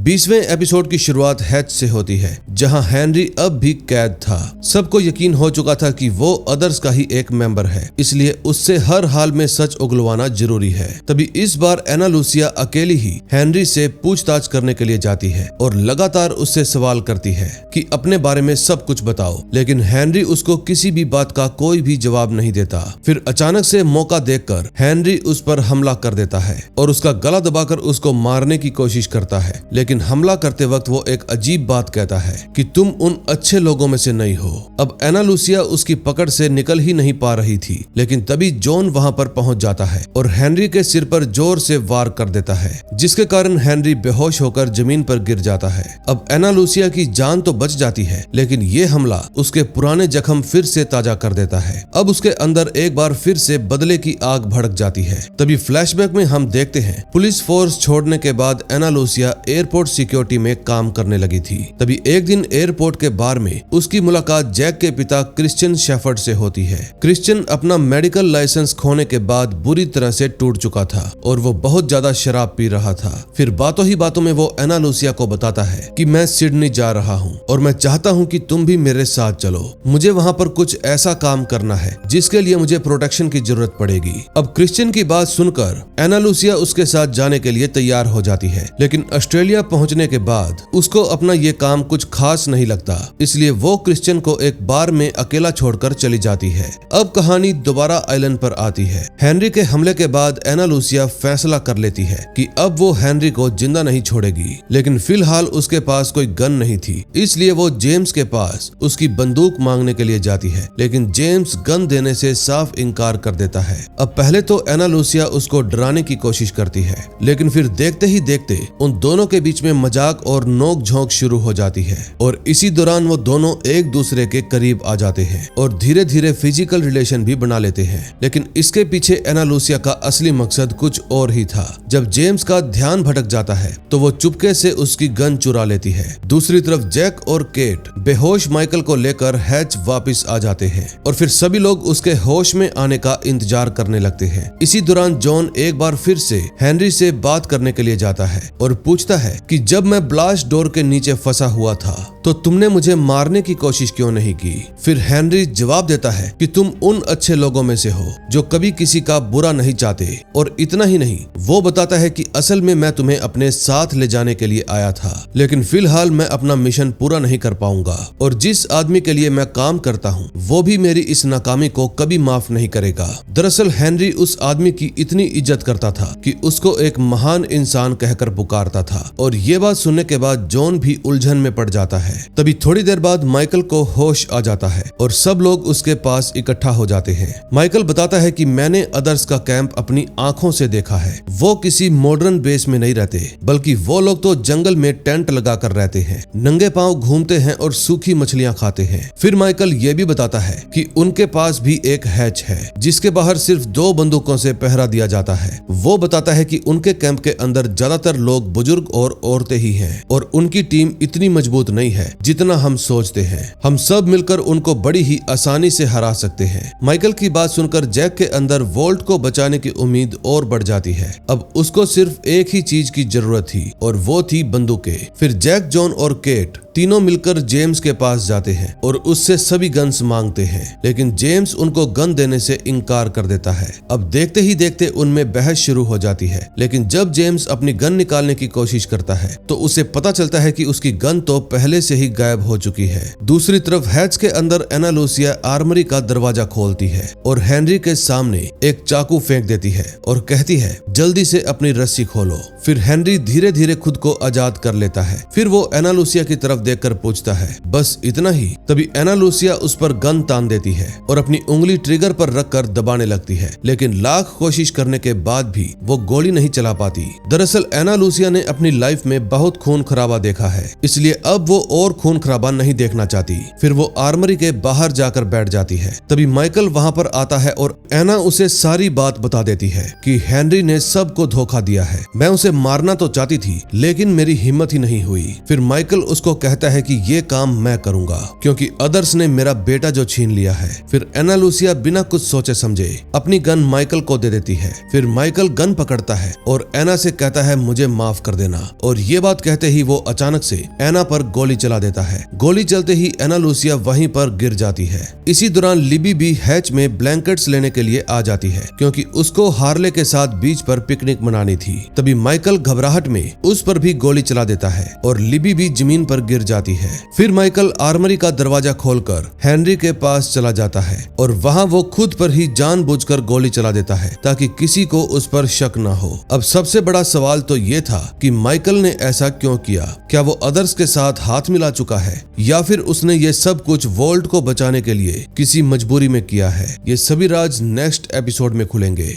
20वें एपिसोड की शुरुआत हैच से होती है, जहां हेनरी अब भी कैद था। सबको यकीन हो चुका था कि वो अदर्स का ही एक मेंबर है, इसलिए उससे हर हाल में सच उगलवाना जरूरी है। तभी इस बार एना लूसिया अकेली ही हेनरी से पूछताछ करने के लिए जाती है और लगातार उससे सवाल करती है कि अपने बारे में सब कुछ बताओ, लेकिन हेनरी उसको किसी भी बात का कोई भी जवाब नहीं देता। फिर अचानक से मौका देखकर हेनरी उस पर हमला कर देता है और उसका गला दबाकर उसको मारने की कोशिश करता है, लेकिन हमला करते वक्त वो एक अजीब बात कहता है कि तुम उन अच्छे लोगों में से नहीं हो। अब एना लूसिया उसकी पकड़ से निकल ही नहीं पा रही थी, लेकिन तभी जॉन वहां पर पहुंच जाता है और हेनरी के सिर पर जोर से वार कर देता है, जिसके कारण हेनरी बेहोश होकर जमीन पर गिर जाता है। अब एना लूसिया की जान तो बच जाती है, लेकिन ये हमला उसके पुराने जख्म फिर से ताजा कर देता है। अब उसके अंदर एक बार फिर से बदले की आग भड़क जाती है। तभी फ्लैशबैक में हम देखते हैं पुलिस फोर्स छोड़ने के बाद एना लूसिया एयरपोर्ट सिक्योरिटी में काम करने लगी थी। तभी एक दिन एयरपोर्ट के बार में उसकी मुलाकात जैक के पिता क्रिश्चियन शेफर्ड से होती है। क्रिश्चियन अपना मेडिकल लाइसेंस खोने के बाद बुरी तरह से टूट चुका था और वो बहुत ज्यादा शराब पी रहा था। फिर बातों ही बातों में वो एना लूसिया को बताता है कि मैं सिडनी जा रहा हूँ और मैं चाहता हूँ कि तुम भी मेरे साथ चलो। मुझे वहाँ पर कुछ ऐसा काम करना है जिसके लिए मुझे प्रोटेक्शन की जरूरत पड़ेगी। अब क्रिश्चियन की बात सुनकर एना लूसिया उसके साथ जाने के लिए तैयार हो जाती है, लेकिन ऑस्ट्रेलिया पहुंचने के बाद उसको अपना ये काम कुछ खास नहीं लगता, इसलिए वो क्रिश्चियन को एक बार में अकेला छोड़कर चली जाती है। अब कहानी दोबारा आइलैंड पर आती है। हेनरी के हमले के बाद एना लूसिया फैसला कर लेती है कि अब वो हेनरी को जिंदा नहीं छोड़ेगी, लेकिन फिलहाल उसके पास कोई गन नहीं थी, इसलिए वो जेम्स के पास उसकी बंदूक मांगने के लिए जाती है, लेकिन जेम्स गन देने से साफ इनकार कर देता है। अब पहले तो एना लूसिया उसको डराने की कोशिश करती है, लेकिन फिर देखते ही देखते उन दोनों के बीच में मजाक और नोक झोंक शुरू हो जाती है और इसी दौरान वो दोनों एक दूसरे के करीब आ जाते हैं और धीरे धीरे फिजिकल रिलेशन भी बना लेते हैं। लेकिन इसके पीछे एना लूसिया का असली मकसद कुछ और ही था। जब जेम्स का ध्यान भटक जाता है तो वो चुपके से उसकी गन चुरा लेती है। दूसरी तरफ जैक और केट बेहोश माइकल को लेकर हैच वापस आ जाते हैं और फिर सभी लोग उसके होश में आने का इंतजार करने लगते हैं। इसी दौरान जॉन एक बार फिर से हेनरी से बात करने के लिए जाता है और पूछता है कि जब मैं ब्लास्ट डोर के नीचे फंसा हुआ था तो तुमने मुझे मारने की कोशिश क्यों नहीं की। फिर हेनरी जवाब देता है कि तुम उन अच्छे लोगों में से हो जो कभी किसी का बुरा नहीं चाहते, और इतना ही नहीं, वो बताता है कि असल में मैं तुम्हें अपने साथ ले जाने के लिए आया था, लेकिन फिलहाल मैं अपना मिशन पूरा नहीं कर पाऊंगा और जिस आदमी के लिए मैं काम करता हूँ वो भी मेरी इस नाकामी को कभी माफ नहीं करेगा। दरअसल हेनरी उस आदमी की इतनी इज्जत करता था कि उसको एक महान इंसान कहकर पुकारता था, और ये बात सुनने के बाद जॉन भी उलझन में पड़ जाता है। तभी थोड़ी देर बाद माइकल को होश आ जाता है और सब लोग उसके पास इकट्ठा हो जाते हैं। माइकल बताता है कि मैंने अदर्स का कैंप अपनी आंखों से देखा है। वो किसी मॉडर्न बेस में नहीं रहते, बल्कि वो लोग तो जंगल में टेंट लगाकर रहते हैं, नंगे पांव घूमते हैं और सूखी मछलियां खाते हैं। फिर माइकल ये भी बताता है कि उनके पास भी एक हैच है जिसके बाहर सिर्फ 2 बंदूकों से पहरा दिया जाता है। वो बताता है कि उनके कैंप के अंदर ज्यादातर लोग बुजुर्ग और औरतें ही हैं और उनकी टीम इतनी मजबूत नहीं है जितना हम सोचते हैं। हम सब मिलकर उनको बड़ी ही आसानी से हरा सकते हैं। माइकल की बात सुनकर जैक के अंदर वोल्ट को बचाने की उम्मीद और बढ़ जाती है। अब उसको सिर्फ एक ही चीज की जरूरत थी और वो थी बंदूकें। फिर जैक, जॉन और केट तीनों मिलकर जेम्स के पास जाते हैं और उससे सभी गन्स मांगते हैं, लेकिन जेम्स उनको गन देने से इनकार कर देता है। अब देखते ही देखते उनमें बहस शुरू हो जाती है, लेकिन जब जेम्स अपनी गन निकालने की कोशिश करता है तो उसे पता चलता है कि उसकी गन तो पहले से ही गायब हो चुकी है। दूसरी तरफ हैच के अंदर एना लूसिया आर्मरी का दरवाजा खोलती है और हेनरी के सामने एक चाकू फेंक देती है और कहती है जल्दी से अपनी रस्सी खोलो। फिर हेनरी धीरे धीरे खुद को आजाद कर लेता है। फिर वो एना लूसिया की तरफ देखकर पूछता है बस इतना ही। तभी एना लूसिया उस पर गन तान देती है और अपनी उंगली ट्रिगर पर रखकर दबाने लगती है, लेकिन लाख कोशिश करने के बाद भी वो गोली नहीं चला पाती। दरअसल एना लूसिया ने अपनी लाइफ में बहुत खून खराबा देखा है, इसलिए अब वो और खून खराबा नहीं देखना चाहती। फिर वो आर्मरी के बाहर जाकर बैठ जाती है। तभी माइकल वहां पर आता है और एना उसे सारी बात बता देती है कि हेनरी ने सबको धोखा दिया है। मैं उसे मारना तो चाहती थी, लेकिन मेरी हिम्मत ही नहीं हुई। फिर माइकल उसको कहता है कि ये काम मैं करूंगा क्योंकि अदर्स ने मेरा बेटा जो छीन लिया है। फिर एना लूसिया बिना कुछ सोचे समझे अपनी गन माइकल को दे देती है। फिर माइकल गन पकड़ता है और एना से कहता है मुझे माफ कर देना, और और ये बात कहते ही वो अचानक से एना पर गोली चला देता है। गोली चलते ही एना लूसिया वहीं पर गिर जाती है। इसी दौरान लिबी भी हैच में ब्लैंकेट्स लेने के लिए आ जाती है क्योंकि उसको हार्ले के साथ बीच पर पिकनिक मनानी थी। तभी माइकल घबराहट में उस पर भी गोली चला देता है और लिबी भी जमीन पर गिर जाती है। फिर माइकल आर्मरी का दरवाजा खोलकर हेनरी के पास चला जाता है और वहां वो खुद पर ही जानबूझकर गोली चला देता है ताकि किसी को उस पर शक न हो। अब सबसे बड़ा सवाल तो ये था कि माइकल ने ऐसा क्यों किया। क्या वो अदर्स के साथ हाथ मिला चुका है या फिर उसने ये सब कुछ वोल्ट को बचाने के लिए किसी मजबूरी में किया है? ये सभी राज नेक्स्ट एपिसोड में खुलेंगे।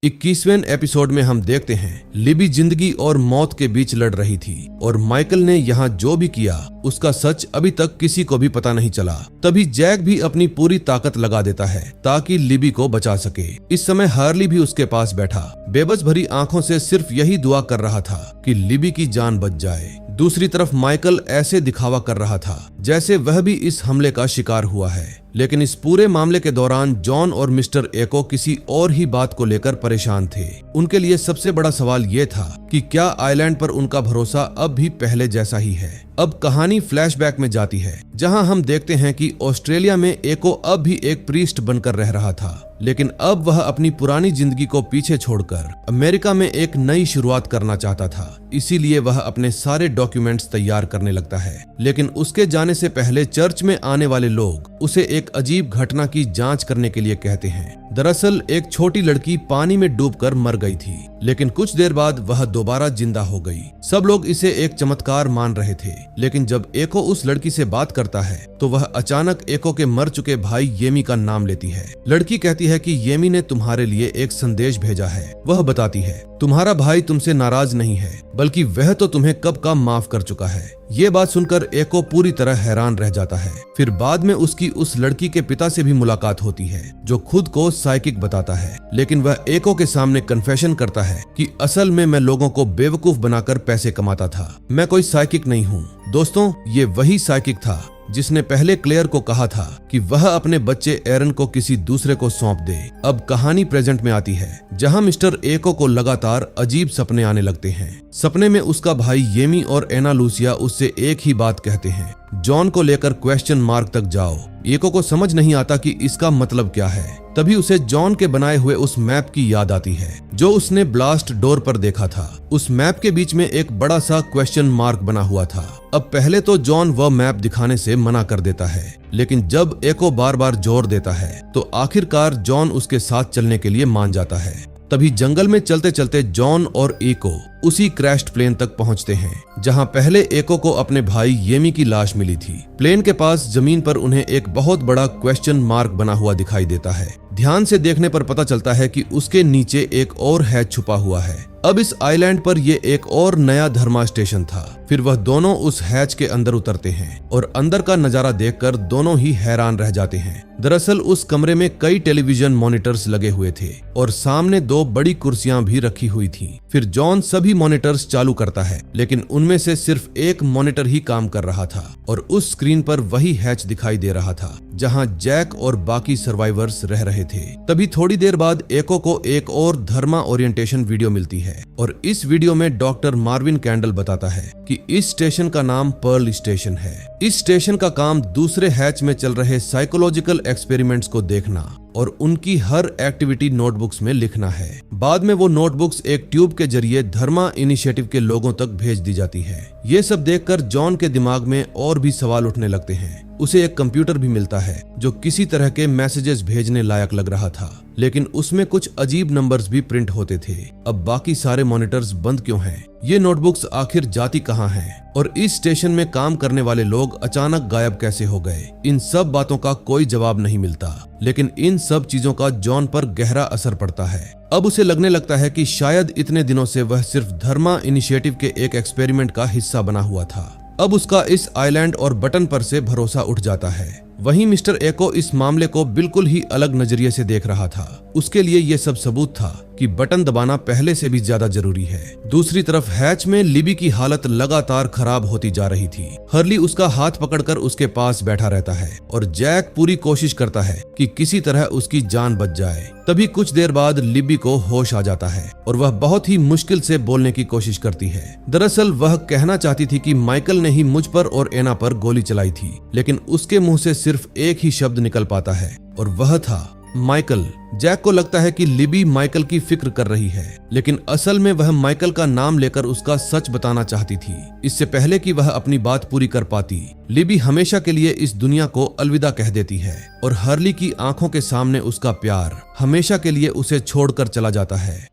21वें एपिसोड में हम देखते हैं लिबी जिंदगी और मौत के बीच लड़ रही थी और माइकल ने यहाँ जो भी किया उसका सच अभी तक किसी को भी पता नहीं चला। तभी जैक भी अपनी पूरी ताकत लगा देता है ताकि लिबी को बचा सके। इस समय हार्ली भी उसके पास बैठा बेबस भरी आंखों से सिर्फ यही दुआ कर रहा था कि लिबी की जान बच जाए। दूसरी तरफ माइकल ऐसे दिखावा कर रहा था जैसे वह भी इस हमले का शिकार हुआ है, लेकिन इस पूरे मामले के दौरान जॉन और मिस्टर एको किसी और ही बात को लेकर परेशान थे। उनके लिए सबसे बड़ा सवाल ये था कि क्या आइलैंड पर उनका भरोसा अब भी पहले जैसा ही है। अब कहानी फ्लैशबैक में जाती है जहां हम देखते हैं कि ऑस्ट्रेलिया में एको अब भी एक प्रीस्ट बनकर रह रहा था, लेकिन अब वह अपनी पुरानी जिंदगी को पीछे छोड़कर अमेरिका में एक नई शुरुआत करना चाहता था। इसीलिए वह अपने सारे डॉक्यूमेंट्स तैयार करने लगता है, लेकिन उसके जाने से पहले चर्च में आने वाले लोग उसे एक अजीब घटना की जांच करने के लिए कहते हैं। दरअसल एक छोटी लड़की पानी में डूबकर मर गई थी, लेकिन कुछ देर बाद वह दोबारा जिंदा हो गई। सब लोग इसे एक चमत्कार मान रहे थे, लेकिन जब एको उस लड़की से बात करता है तो वह अचानक एको के मर चुके भाई येमी का नाम लेती है। लड़की कहती है कि येमी ने तुम्हारे लिए एक संदेश भेजा है। वह बताती है तुम्हारा भाई तुमसे नाराज नहीं है, बल्कि वह तो तुम्हें कब का माफ कर चुका है। ये बात सुनकर एको पूरी तरह हैरान रह जाता है। फिर बाद में उसकी उस लड़की के पिता से भी मुलाकात होती है जो खुद को साइकिक बताता है, लेकिन वह एको के सामने कन्फेशन करता है कि असल में मैं लोगों को बेवकूफ बनाकर पैसे कमाता था, मैं कोई साइकिक नहीं हूँ। दोस्तों, ये वही साइकिक था जिसने पहले क्लेयर को कहा था कि वह अपने बच्चे एरन को किसी दूसरे को सौंप दे। अब कहानी प्रेजेंट में आती है जहां मिस्टर एको को लगातार अजीब सपने आने लगते हैं। सपने में उसका भाई येमी और एना लूसिया उससे एक ही बात कहते हैं, जॉन को लेकर क्वेश्चन मार्क तक जाओ। एको को समझ नहीं आता कि इसका मतलब क्या है। तभी उसे जॉन के बनाए हुए उस मैप की याद आती है जो उसने ब्लास्ट डोर पर देखा था। उस मैप के बीच में एक बड़ा सा क्वेश्चन मार्क बना हुआ था। अब पहले तो जॉन वह मैप दिखाने से मना कर देता है, लेकिन जब एको बार बार जोर देता है तो आखिरकार जॉन उसके साथ चलने के लिए मान जाता है। तभी जंगल में चलते चलते जॉन और एको उसी क्रैश्ड प्लेन तक पहुंचते हैं जहां पहले एको को अपने भाई येमी की लाश मिली थी। प्लेन के पास जमीन पर उन्हें एक बहुत बड़ा क्वेश्चन मार्क बना हुआ दिखाई देता है। ध्यान से देखने पर पता चलता है कि उसके नीचे एक और हैच छुपा हुआ है। अब इस आइलैंड पर ये एक और नया धर्मा स्टेशन था। फिर वह दोनों उस हैच के अंदर उतरते हैं और अंदर का नजारा देखकर दोनों ही हैरान रह जाते हैं। दरअसल उस कमरे में कई टेलीविजन मॉनिटर्स लगे हुए थे और सामने 2 बड़ी कुर्सियां भी रखी हुई थी। फिर जॉन सभी मॉनिटर्स चालू करता है, लेकिन उनमें से सिर्फ एक मॉनिटर ही काम कर रहा था और उस स्क्रीन पर वही हैच दिखाई दे रहा था जहां जैक और बाकी सर्वाइवर्स रह रहे थे। तभी थोड़ी देर बाद एको को एक और धर्मा ओरिएंटेशन वीडियो मिलती है और इस वीडियो में डॉक्टर मार्विन कैंडल बताता है कि इस स्टेशन का नाम पर्ल स्टेशन है। इस स्टेशन का काम दूसरे हैच में चल रहे साइकोलॉजिकल एक्सपेरिमेंट्स को देखना और उनकी हर एक्टिविटी नोटबुक्स में लिखना है। बाद में वो नोटबुक्स एक ट्यूब के जरिए धर्मा इनिशिएटिव के लोगों तक भेज दी जाती है। ये सब देखकर जॉन के दिमाग में और भी सवाल उठने लगते हैं। उसे एक कंप्यूटर भी मिलता है जो किसी तरह के मैसेजेस भेजने लायक लग रहा था, लेकिन उसमें कुछ अजीब नंबर्स भी प्रिंट होते थे। अब बाकी सारे मॉनिटर्स बंद क्यों हैं? ये नोटबुक्स आखिर जाती कहाँ हैं? और इस स्टेशन में काम करने वाले लोग अचानक गायब कैसे हो गए? इन सब बातों का कोई जवाब नहीं मिलता, लेकिन इन सब चीजों का जॉन पर गहरा असर पड़ता है। अब उसे लगने लगता है कि शायद इतने दिनों से वह सिर्फ धर्मा इनिशिएटिव के एक एक्सपेरिमेंट का हिस्सा बना हुआ था। अब उसका इस आइलैंड और बटन पर से भरोसा उठ जाता है। वहीं मिस्टर एको इस मामले को बिल्कुल ही अलग नजरिए से देख रहा था। उसके लिए ये सब सबूत था कि बटन दबाना पहले से भी ज्यादा जरूरी है। दूसरी तरफ हैच में लिबी की हालत लगातार खराब होती जा रही थी। हर्ली उसका हाथ पकड़कर उसके पास बैठा रहता है और जैक पूरी कोशिश करता है कि किसी तरह उसकी जान बच जाए। तभी कुछ देर बाद लिबी को होश आ जाता है और वह बहुत ही मुश्किल से बोलने की कोशिश करती है। दरअसल वह कहना चाहती थी कि माइकल ने ही मुझ पर और एना पर गोली चलाई थी, लेकिन उसके मुंह से सिर्फ एक ही शब्द निकल पाता है और वह था माइकल। जैक को लगता है कि लिबी माइकल की फिक्र कर रही है, लेकिन असल में वह माइकल का नाम लेकर उसका सच बताना चाहती थी, इससे पहले कि वह अपनी बात पूरी कर पाती। लिबी हमेशा के लिए इस दुनिया को अलविदा कह देती है और हर्ली की आंखों के सामने उसका प्यार हमेशा के लिए उसे छोड़कर चला जाता है।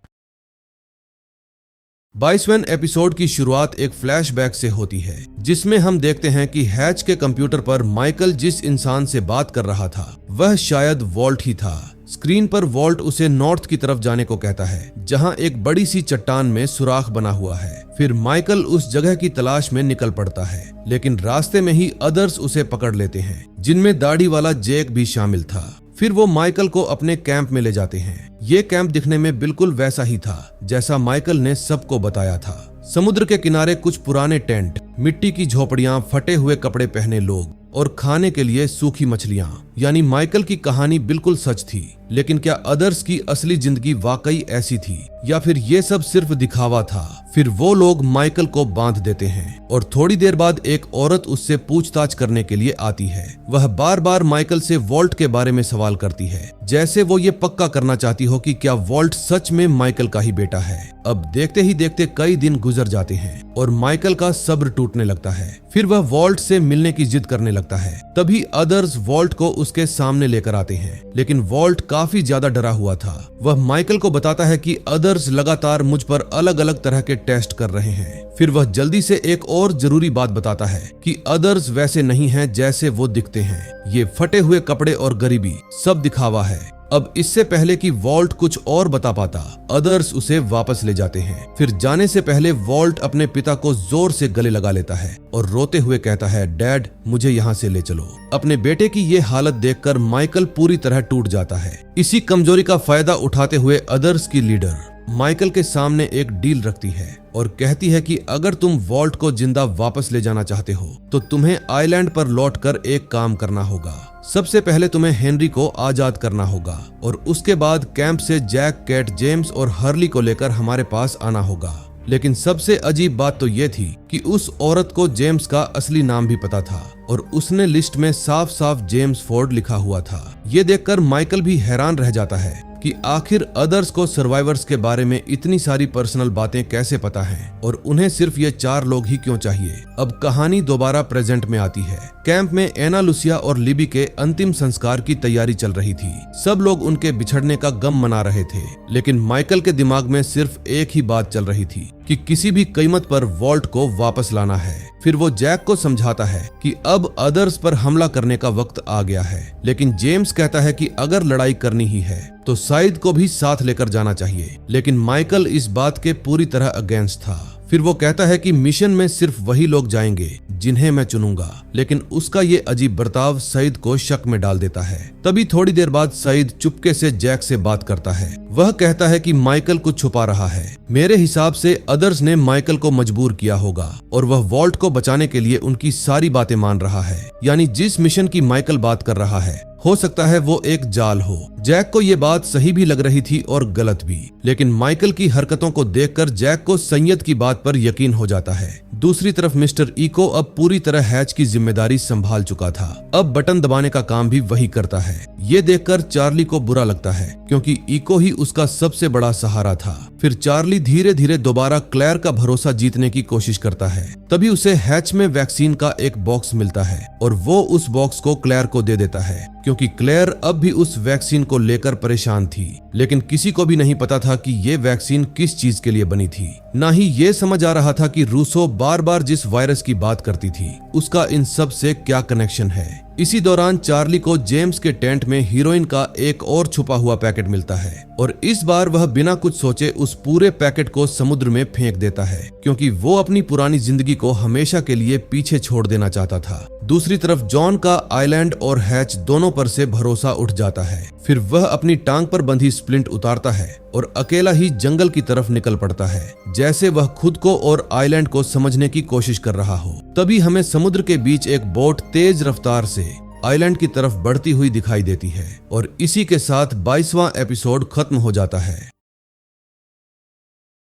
22वें एपिसोड की शुरुआत एक फ्लैशबैक से होती है, जिसमें हम देखते हैं कि हैच के कंप्यूटर पर माइकल जिस इंसान से बात कर रहा था वह शायद वॉल्ट ही था। स्क्रीन पर वॉल्ट उसे नॉर्थ की तरफ जाने को कहता है, जहां एक बड़ी सी चट्टान में सुराख बना हुआ है। फिर माइकल उस जगह की तलाश में निकल पड़ता है, लेकिन रास्ते में ही अदर्स उसे पकड़ लेते हैं, जिनमें दाढ़ी वाला जैक भी शामिल था। फिर वो माइकल को अपने कैंप में ले जाते हैं। ये कैंप दिखने में बिल्कुल वैसा ही था जैसा माइकल ने सबको बताया था। समुद्र के किनारे कुछ पुराने टेंट, मिट्टी की झोपड़ियां, फटे हुए कपड़े पहने लोग और खाने के लिए सूखी मछलियां। यानी माइकल की कहानी बिल्कुल सच थी, लेकिन क्या अदर्स की असली जिंदगी वाकई ऐसी थी या फिर ये सब सिर्फ दिखावा था? फिर वो लोग माइकल को बांध देते हैं और थोड़ी देर बाद एक औरत उससे पूछताछ करने के लिए आती है। वह बार बार माइकल से वॉल्ट के बारे में सवाल करती है, जैसे वो ये पक्का करना चाहती हो कि क्या वॉल्ट सच में माइकल का ही बेटा है। अब देखते ही देखते कई दिन गुजर जाते हैं और माइकल का सब्र टूटने लगता है। फिर वह वॉल्ट से मिलने की जिद करने लगता है। तभी अदर्स वॉल्ट को उसके सामने लेकर आते हैं, लेकिन वॉल्ट काफी ज्यादा डरा हुआ था। वह माइकल को बताता है कि अदर्स लगातार मुझ पर अलग अलग तरह के टेस्ट कर रहे हैं। फिर वह जल्दी से एक और जरूरी बात बताता है कि अदर्स वैसे नहीं हैं जैसे वो दिखते हैं। ये फटे हुए कपड़े और गरीबी सब दिखावा है। अब इससे पहले कि वॉल्ट कुछ और बता पाता, अदर्स उसे वापस ले जाते हैं। फिर जाने से पहले वॉल्ट अपने पिता को जोर से गले लगा लेता है और रोते हुए कहता है, डैड मुझे यहाँ से ले चलो। अपने बेटे की ये हालत देखकर माइकल पूरी तरह टूट जाता है। इसी कमजोरी का फायदा उठाते हुए अदर्स की लीडर माइकल के सामने एक डील रखती है और कहती है कि अगर तुम वॉल्ट को जिंदा वापस ले जाना चाहते हो तो तुम्हें आइलैंड पर लौटकर एक काम करना होगा। सबसे पहले तुम्हें हेनरी को आजाद करना होगा और उसके बाद कैंप से जैक, कैट, जेम्स और हर्ली को लेकर हमारे पास आना होगा। लेकिन सबसे अजीब बात तो ये थी कि उस औरत को जेम्स का असली नाम भी पता था और उसने लिस्ट में साफ साफ जेम्स फोर्ड लिखा हुआ था। ये देखकर माइकल भी हैरान रह जाता है कि आखिर अदर्स को सर्वाइवर्स के बारे में इतनी सारी पर्सनल बातें कैसे पता हैं और उन्हें सिर्फ ये 4 लोग ही क्यों चाहिए। अब कहानी दोबारा प्रेजेंट में आती है। कैंप में एना लुसिया और लिबी के अंतिम संस्कार की तैयारी चल रही थी। सब लोग उनके बिछड़ने का गम मना रहे थे, लेकिन माइकल के दिमाग में सिर्फ एक ही बात चल रही थी कि किसी भी कीमत पर वॉल्ट को वापस लाना है। फिर वो जैक को समझाता है कि अब अदर्स पर हमला करने का वक्त आ गया है, लेकिन जेम्स कहता है कि अगर लड़ाई करनी ही है तो साइद को भी साथ लेकर जाना चाहिए। लेकिन माइकल इस बात के पूरी तरह अगेंस्ट था। फिर वो कहता है कि मिशन में सिर्फ वही लोग जाएंगे जिन्हें मैं चुनूंगा, लेकिन उसका ये अजीब बर्ताव सईद को शक में डाल देता है। तभी थोड़ी देर बाद सईद चुपके से जैक से बात करता है। वह कहता है कि माइकल कुछ छुपा रहा है। मेरे हिसाब से अदर्स ने माइकल को मजबूर किया होगा और वह वॉल्ट को बचाने के लिए उनकी सारी बातें मान रहा है। यानी जिस मिशन की माइकल बात कर रहा है हो सकता है वो एक जाल हो। जैक को ये बात सही भी लग रही थी और गलत भी, लेकिन माइकल की हरकतों को देखकर जैक को सैयद की बात पर यकीन हो जाता है। दूसरी तरफ मिस्टर इको अब पूरी तरह हैच की जिम्मेदारी संभाल चुका था। अब बटन दबाने का काम भी वही करता है। ये देखकर चार्ली को बुरा लगता है क्योंकि इको ही उसका सबसे बड़ा सहारा था। फिर चार्ली धीरे धीरे दोबारा क्लेयर का भरोसा जीतने की कोशिश करता है। तभी उसे हैच में वैक्सीन का एक बॉक्स मिलता है और वो उस बॉक्स को क्लेयर को दे देता है, क्योंकि क्लेयर अब भी उस वैक्सीन को लेकर परेशान थी। लेकिन किसी को भी नहीं पता था कि ये वैक्सीन किस चीज के लिए बनी थी। ना ही ये समझ आ रहा था कि रूसो बार बार जिस वायरस की बात करती थी उसका इन सब से क्या कनेक्शन है। इसी दौरान चार्ली को जेम्स के टेंट में हीरोइन का एक और छुपा हुआ पैकेट मिलता है और इस बार वह बिना कुछ सोचे उस पूरे पैकेट को समुद्र में फेंक देता है, क्योंकि वो अपनी पुरानी जिंदगी को हमेशा के लिए पीछे छोड़ देना चाहता था। दूसरी तरफ जॉन का आइलैंड और हैच दोनों पर से भरोसा उठ जाता है। फिर वह अपनी टांग पर बंधी स्प्लिंट उतारता है और अकेला ही जंगल की तरफ निकल पड़ता है, जैसे वह खुद को और आइलैंड को समझने की कोशिश कर रहा हो। तभी हमें समुद्र के बीच एक बोट तेज रफ्तार से आइलैंड की तरफ बढ़ती हुई दिखाई देती है और इसी के साथ 22वां एपिसोड खत्म हो जाता है।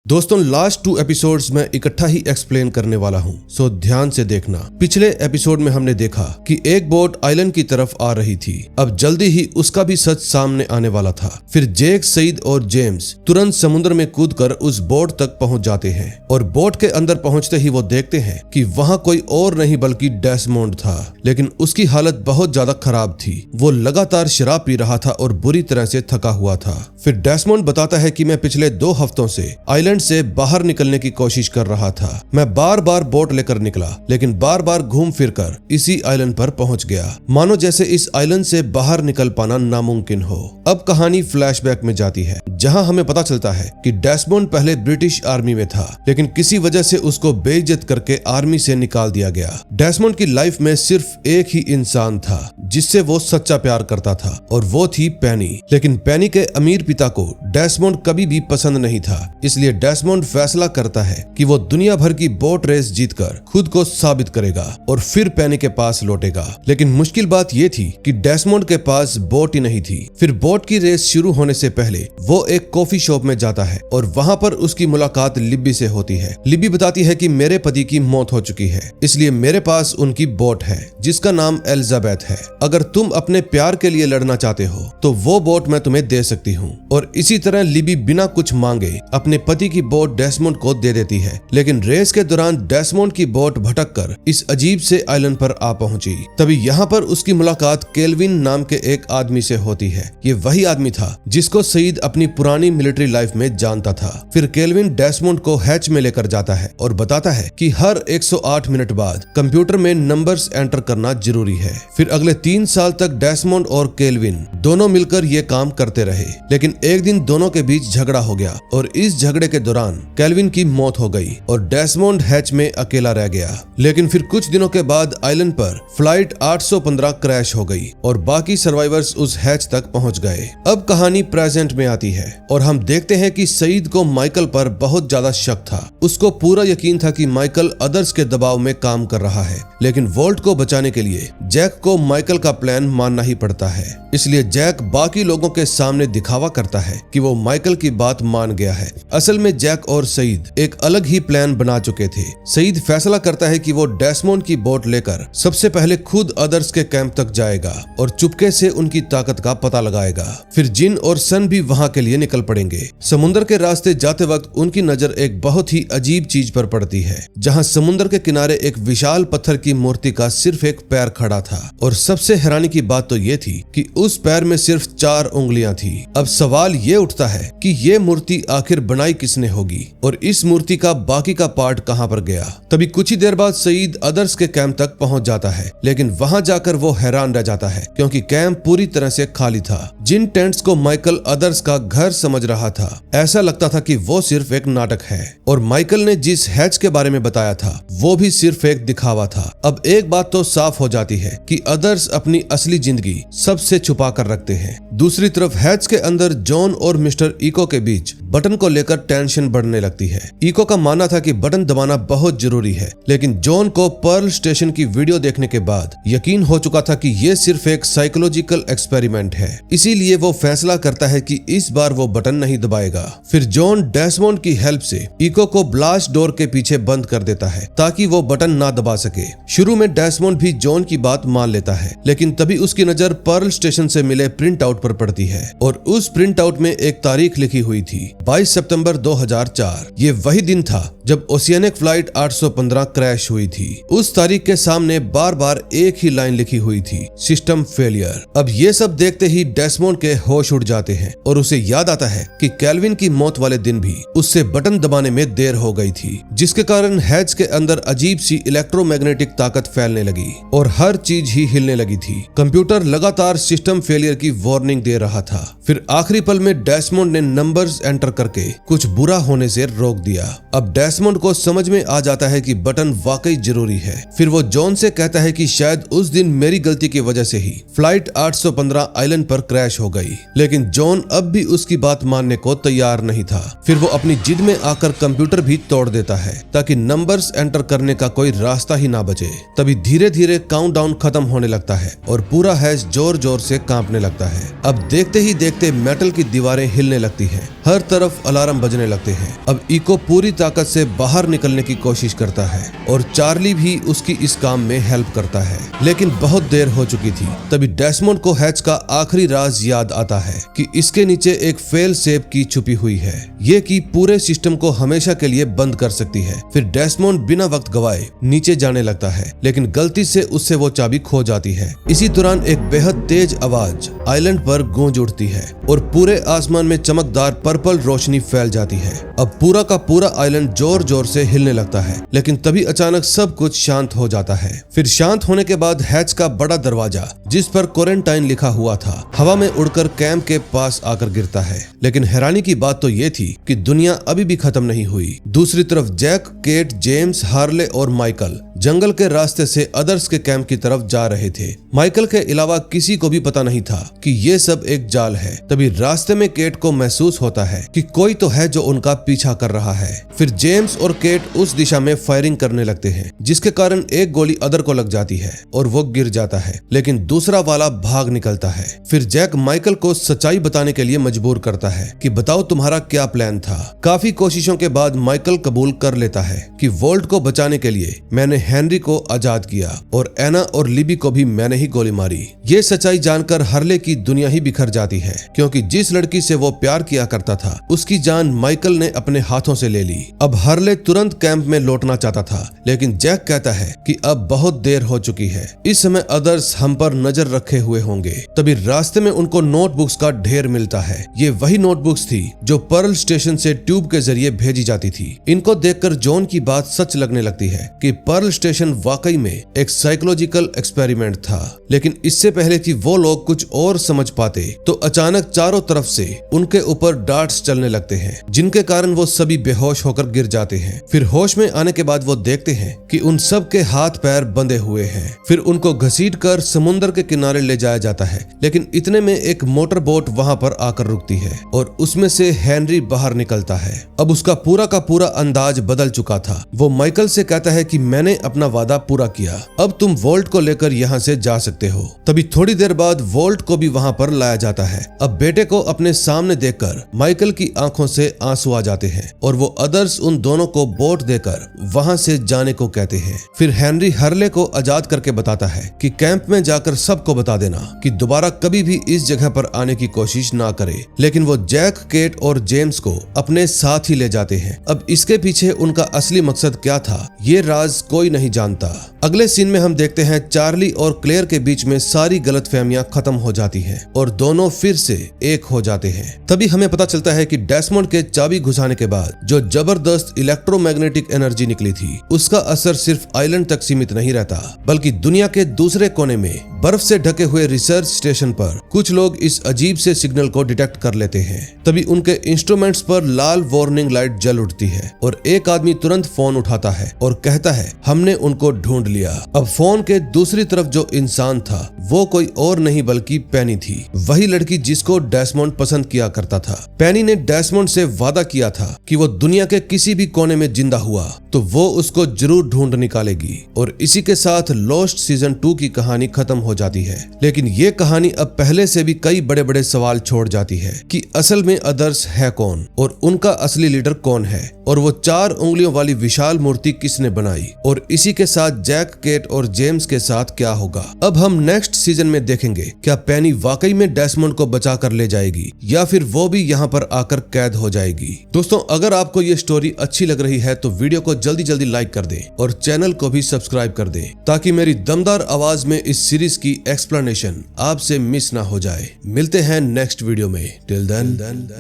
दोस्तों, लास्ट 2 एपिसोड्स में इकट्ठा ही एक्सप्लेन करने वाला हूं, सो ध्यान से देखना। पिछले एपिसोड में हमने देखा कि एक बोट आइलैंड की तरफ आ रही थी। अब जल्दी ही उसका भी सच सामने आने वाला था। फिर जैक, सईद और जेम्स तुरंत समुद्र में कूदकर उस बोट तक पहुंच जाते हैं और बोट के अंदर पहुंचते ही वो देखते हैं कि वहां कोई और नहीं बल्कि डेस्मोंड था। लेकिन उसकी हालत बहुत ज्यादा खराब थी। वो लगातार शराब पी रहा था और बुरी तरह से थका हुआ था। फिर डेस्मोंड बताता है कि मैं पिछले 2 हफ्तों से आइलैंड से बाहर निकलने की कोशिश कर रहा था। मैं बार बार बोट लेकर निकला, लेकिन बार बार घूम फिरकर इसी आइलैंड पर पहुंच गया, मानो जैसे इस आइलैंड से बाहर निकल पाना नामुमकिन हो। अब कहानी फ्लैशबैक में जाती है, जहां हमें पता चलता है कि डेस्मोंड पहले ब्रिटिश आर्मी में था, लेकिन किसी वजह से उसको बेइज्जत करके आर्मी से निकाल दिया गया। डेस्मोंड की लाइफ में सिर्फ एक ही इंसान था जिससे वो सच्चा प्यार करता था, और वो थी पेनी। लेकिन पेनी के अमीर पिता को डेस्मोंड कभी भी पसंद नहीं था, इसलिए डेस्मोंड फैसला करता है कि वो दुनिया भर की बोट रेस जीतकर खुद को साबित करेगा और फिर पेनी के पास लौटेगा। लेकिन मुश्किल बात ये थी कि डेस्मोंड के पास बोट ही नहीं थी। फिर बोट की रेस शुरू होने से पहले वो एक कॉफी शॉप में जाता है और वहां पर उसकी मुलाकात लिब्बी से होती है। लिब्बी बताती है कि मेरे पति की मौत हो चुकी है, इसलिए मेरे पास उनकी बोट है जिसका नाम एलिजाबेथ है। अगर तुम अपने प्यार के लिए लड़ना चाहते हो तो वो बोट मैं तुम्हें दे सकती हूँ। और इसी तरह लिब्बी बिना कुछ मांगे अपने पति की बोट डेस्मोंड को दे देती है। लेकिन रेस के दौरान डेस्मोंड की बोट भटककर इस अजीब से आइलैंड पर आ पहुंची। तभी यहाँ पर उसकी मुलाकात केल्विन नाम के एक आदमी से होती है। ये वही आदमी था जिसको सईद अपनी पुरानी मिलिट्री लाइफ में जानता था। फिर केल्विन डेस्मोंड को हैच में लेकर जाता है और बताता है कि हर 108 मिनट बाद कंप्यूटर में नंबर्स एंटर करना जरूरी है। फिर अगले 3 साल तक डेस्मोंड और केल्विन दोनों मिलकर ये काम करते रहे। लेकिन एक दिन दोनों के बीच झगड़ा हो गया और इस झगड़े के दौरान केल्विन की मौत हो गई और डेस्मोंड हैच में अकेला रह गया। लेकिन फिर कुछ दिनों के बाद आइलैंड पर फ्लाइट 815 क्रैश हो गई और बाकी सर्वाइवर्स उस हैच तक पहुंच गए। अब कहानी प्रेजेंट में आती है और हम देखते हैं कि सईद को माइकल पर बहुत ज्यादा शक था। उसको पूरा यकीन था कि माइकल अदर्स के दबाव में काम कर रहा है, लेकिन वोल्ट को बचाने के लिए जैक को माइकल का प्लान मानना ही पड़ता है। इसलिए जैक बाकी लोगों के सामने दिखावा करता है कि वो माइकल की बात मान गया है। असल में जैक और सईद एक अलग ही प्लान बना चुके थे। सईद फैसला करता है कि वो डेस्मोंड की बोट लेकर सबसे पहले खुद अदर्स के कैंप तक जाएगा और चुपके से उनकी ताकत का पता लगाएगा। फिर जिन और सन भी वहां के लिए निकल पड़ेंगे। समुद्र के रास्ते जाते वक्त उनकी नजर एक बहुत ही अजीब चीज पर पड़ती है, जहां समुद्र के किनारे एक विशाल पत्थर की मूर्ति का सिर्फ एक पैर खड़ा था। और सबसे हैरानी की बात तो ये थी कि उस पैर में सिर्फ 4 उंगलियां थी। अब सवाल ये उठता है कि ये मूर्ति आखिर बनाई किसने होगी और इस मूर्ति का बाकी का पार्ट कहां पर गया। तभी कुछ ही देर बाद सईद अदर्स के कैंप तक पहुंच जाता है, लेकिन वहां जाकर वो हैरान रह जाता है क्योंकि कैंप पूरी तरह से खाली था। जिन टेंट्स को माइकल अदर्स का घर समझ रहा था, ऐसा लगता था कि वो सिर्फ एक नाटक है और माइकल ने जिस हैच के बारे में बताया था वो भी सिर्फ एक दिखावा था। अब एक बात तो साफ हो जाती है कि अदर्स अपनी असली जिंदगी सबसे छुपा कर रखते हैं। दूसरी तरफ हैच के अंदर जॉन और मिस्टर इको के बीच बटन को लेकर टेंशन बढ़ने लगती है। इको का मानना था कि बटन दबाना बहुत जरूरी है, लेकिन जॉन को पर्ल स्टेशन की वीडियो देखने के बाद यकीन हो चुका था कि ये सिर्फ एक साइकोलॉजिकल एक्सपेरिमेंट है। इसीलिए वो फैसला करता है कि इस बार वो बटन नहीं दबाएगा। फिर जॉन डेस्मोंड की हेल्प से इको को ब्लास्ट डोर के पीछे बंद कर देता है ताकि वो बटन ना दबा सके। शुरू में डेस्मोंड भी जॉन की बात मान लेता है, लेकिन तभी उसकी नजर पर्ल स्टेशन से मिले प्रिंट आउट पर पड़ती है और उस प्रिंट आउट में एक तारीख लिखी हुई थी, 22 सितंबर 2004। ये वही दिन था जब ओशियनिक फ्लाइट 815 क्रैश हुई थी। उस तारीख के सामने बार बार एक ही लाइन लिखी हुई थी, सिस्टम फेलियर। अब ये सब देखते ही डेस्मोंड के होश उड़ जाते हैं और उसे याद आता है कि केल्विन की मौत वाले दिन भी उससे बटन दबाने में देर हो गई थी, जिसके कारण हैच के अंदर अजीब सी इलेक्ट्रोमैग्नेटिक ताकत फैलने लगी और हर चीज ही हिलने लगी थी। कंप्यूटर लगातार सिस्टम फेलियर की वार्निंग दे रहा था। फिर आखिरी पल में डेस्मोंड ने नंबर्स एंटर करके कुछ बुरा होने से रोक दिया। अब डेस्मोंड को समझ में आ जाता है कि बटन वाकई जरूरी है। फिर वो जॉन से कहता है कि शायद उस दिन मेरी गलती की वजह से ही फ्लाइट 815 आइलैंड पर क्रैश हो गई, लेकिन जॉन अब भी उसकी बात मानने को तैयार नहीं था। फिर वो अपनी जिद में आकर कंप्यूटर भी तोड़ देता है ताकि नंबर्स एंटर करने का कोई रास्ता ही ना बचे। तभी धीरे धीरे काउंटडाउन खत्म होने लगता है और पूरा हैच जोर जोर से कांपने लगता है। अब देखते ही देखते मेटल की दीवारें हिलने लगती हैं, हर तरफ अलार्म बजने लगते हैं। अब इको पूरी ताकत से बाहर निकलने की कोशिश करता है और चार्ली भी उसकी इस काम में हेल्प करता है, लेकिन बहुत देर हो चुकी थी। तभी डेस्मोंड को हैच का आखिरी राज याद आता है कि इसके नीचे एक फेल सेफ की छुपी हुई है। ये की पूरे सिस्टम को हमेशा के लिए बंद कर सकती है। फिर डेस्मोंड बिना वक्त गवाए नीचे जाने लगता है, लेकिन गलती से उससे वो चाबी खो जाती है। इसी दौरान एक बेहद तेज आवाज आइलैंड पर गूंज उठती है और पूरे आसमान में चमकदार पर्पल रोशनी फैल जाती है। अब पूरा का पूरा आइलैंड जोर जोर से हिलने लगता है, लेकिन तभी अचानक सब कुछ शांत हो जाता है। फिर शांत होने के बाद हैच का बड़ा दरवाजा जिस पर क्वारंटाइन लिखा हुआ था हवा में उड़कर कैंप के पास आकर गिरता है। लेकिन हैरानी की बात तो ये थी कि दुनिया अभी भी खत्म नहीं हुई। दूसरी तरफ जैक, केट, जेम्स, हार्ले और माइकल जंगल के रास्ते से अदर्स के कैंप की तरफ जा रहे थे। माइकल के अलावा किसी को भी पता नहीं था कि ये सब एक जाल है। तभी रास्ते में केट को महसूस होता है कि कोई तो है जो उनका पीछा कर रहा है। फिर जेम्स और केट उस दिशा में फायरिंग करने लगते हैं, जिसके कारण एक गोली अदर को लग जाती है और वो गिर जाता है, लेकिन दूसरा वाला भाग निकलता है। फिर जैक माइकल को सच्चाई बताने के लिए मजबूर करता है कि बताओ तुम्हारा क्या प्लान था। काफी कोशिशों के बाद माइकल कबूल कर लेता है कि वोल्ट को बचाने के लिए मैंने हेनरी को आजाद किया और एना और लिबी को भी मैंने ही गोली मारी। ये सच्चाई जानकर हार्ले की दुनिया ही बिखर जाती है, क्योंकि जिस लड़की से वो प्यार किया करता था उसकी जान माइकल ने अपने हाथों से ले ली। अब हार्ले तुरंत कैंप में लौटना चाहता था, लेकिन जैक कहता है कि अब बहुत देर हो चुकी है, इस समय अदर्स हम पर नजर रखे हुए होंगे। तभी रास्ते में उनको नोटबुक्स का ढेर मिलता है। ये वही नोटबुक्स थी जो पर्ल स्टेशन से ट्यूब के जरिए भेजी जाती थी। इनको देखकर जॉन की बात सच लगने लगती है कि पर्ल स्टेशन वाकई में एक साइकोलॉजिकल एक्सपेरिमेंट था। लेकिन इससे पहले कि वो लोग कुछ और समझ पाते तो अचानक चारों तरफ से उनके ऊपर डार्ट्स चलने लगते हैं, जिनके कारण वो सभी बेहोश होकर गिर जाते हैं। फिर होश में आने के बाद वो देखते हैं कि उन सब के हाथ पैर बंधे हुए हैं। फिर उनको घसीटकर समुद्र के किनारे ले जाया जाता है, लेकिन इतने में एक मोटर बोट वहां पर आकर रुकती है और उसमें से हेनरी बाहर निकलता है। अब उसका पूरा का पूरा अंदाज बदल चुका था। वो माइकल से कहता है कि मैंने अपना वादा पूरा किया, अब तुम वोल्ट को लेकर यहाँ से जा सकते हो। तभी थोड़ी देर बाद वोल्ट को भी वहाँ पर लाया जाता है। अब बेटे को अपने सामने देखकर माइकल की आंखों से आंसू आ जाते हैं और वो अदर्स उन दोनों को बोट देकर वहाँ से जाने को कहते हैं। फिर हेनरी हार्ले को आजाद करके बताता है कि कैंप में जाकर सबको बता देना कि दोबारा कभी भी इस जगह पर आने की कोशिश ना करे। लेकिन वो जैक, केट और जेम्स को अपने साथ ही ले जाते हैं। अब इसके पीछे उनका असली मकसद क्या था, ये राज कोई नहीं जानता। अगले सीन में हम देखते हैं चार्ली और क्लेयर के बीच में सारी गलतफहमियां खत्म हो जाती हैं और दोनों फिर से एक हो जाते हैं। तभी हमें पता चलता है कि डेस्मोंड के चाबी घुसाने के बाद जो जबरदस्त इलेक्ट्रोमैग्नेटिक एनर्जी निकली थी, उसका असर सिर्फ आइलैंड तक सीमित नहीं रहता, बल्कि दुनिया के दूसरे कोने में बर्फ से ढके हुए रिसर्च स्टेशन पर कुछ लोग इस अजीब से सिग्नल को डिटेक्ट कर लेते हैं। तभी उनके इंस्ट्रूमेंट्स पर लाल वार्निंग लाइट जल उठती है और एक आदमी तुरंत फोन उठाता है और कहता है हमने उनको ढूंढ लिया। अब फोन के दूसरी तरफ जो इंसान था वो कोई और नहीं बल्कि पेनी थी, वही लड़की जिसको डेस्मोंड पसंद किया करता था। पेनी ने डेस्मोंड से वादा किया था कि वो दुनिया के किसी भी कोने में जिंदा हुआ तो वो उसको जरूर ढूंढ निकालेगी। और इसी के साथ लॉस्ट सीजन 2 की कहानी खत्म हो जाती है। लेकिन ये कहानी अब पहले से भी कई बड़े बड़े सवाल छोड़ जाती है कि असल में अदर्स है कौन और उनका असली लीडर कौन है और वो 4 उंगलियों वाली विशाल मूर्ति किसने बनाई, और इसी के साथ जैक, केट और जेम्स के साथ क्या होगा। अब हम नेक्स्ट सीजन में देखेंगे क्या पेनी वाकई में डेस्मोंड को बचा कर ले जाएगी या फिर वो भी यहाँ पर आकर कैद हो जाएगी। दोस्तों, अगर आपको ये स्टोरी अच्छी लग रही है तो वीडियो को जल्दी जल्दी लाइक कर दें और चैनल को भी सब्सक्राइब कर दें ताकि मेरी दमदार आवाज में इस सीरीज की एक्सप्लेनेशन आपसे मिस ना हो जाए। मिलते हैं नेक्स्ट वीडियो में। Till then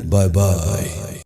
bye bye.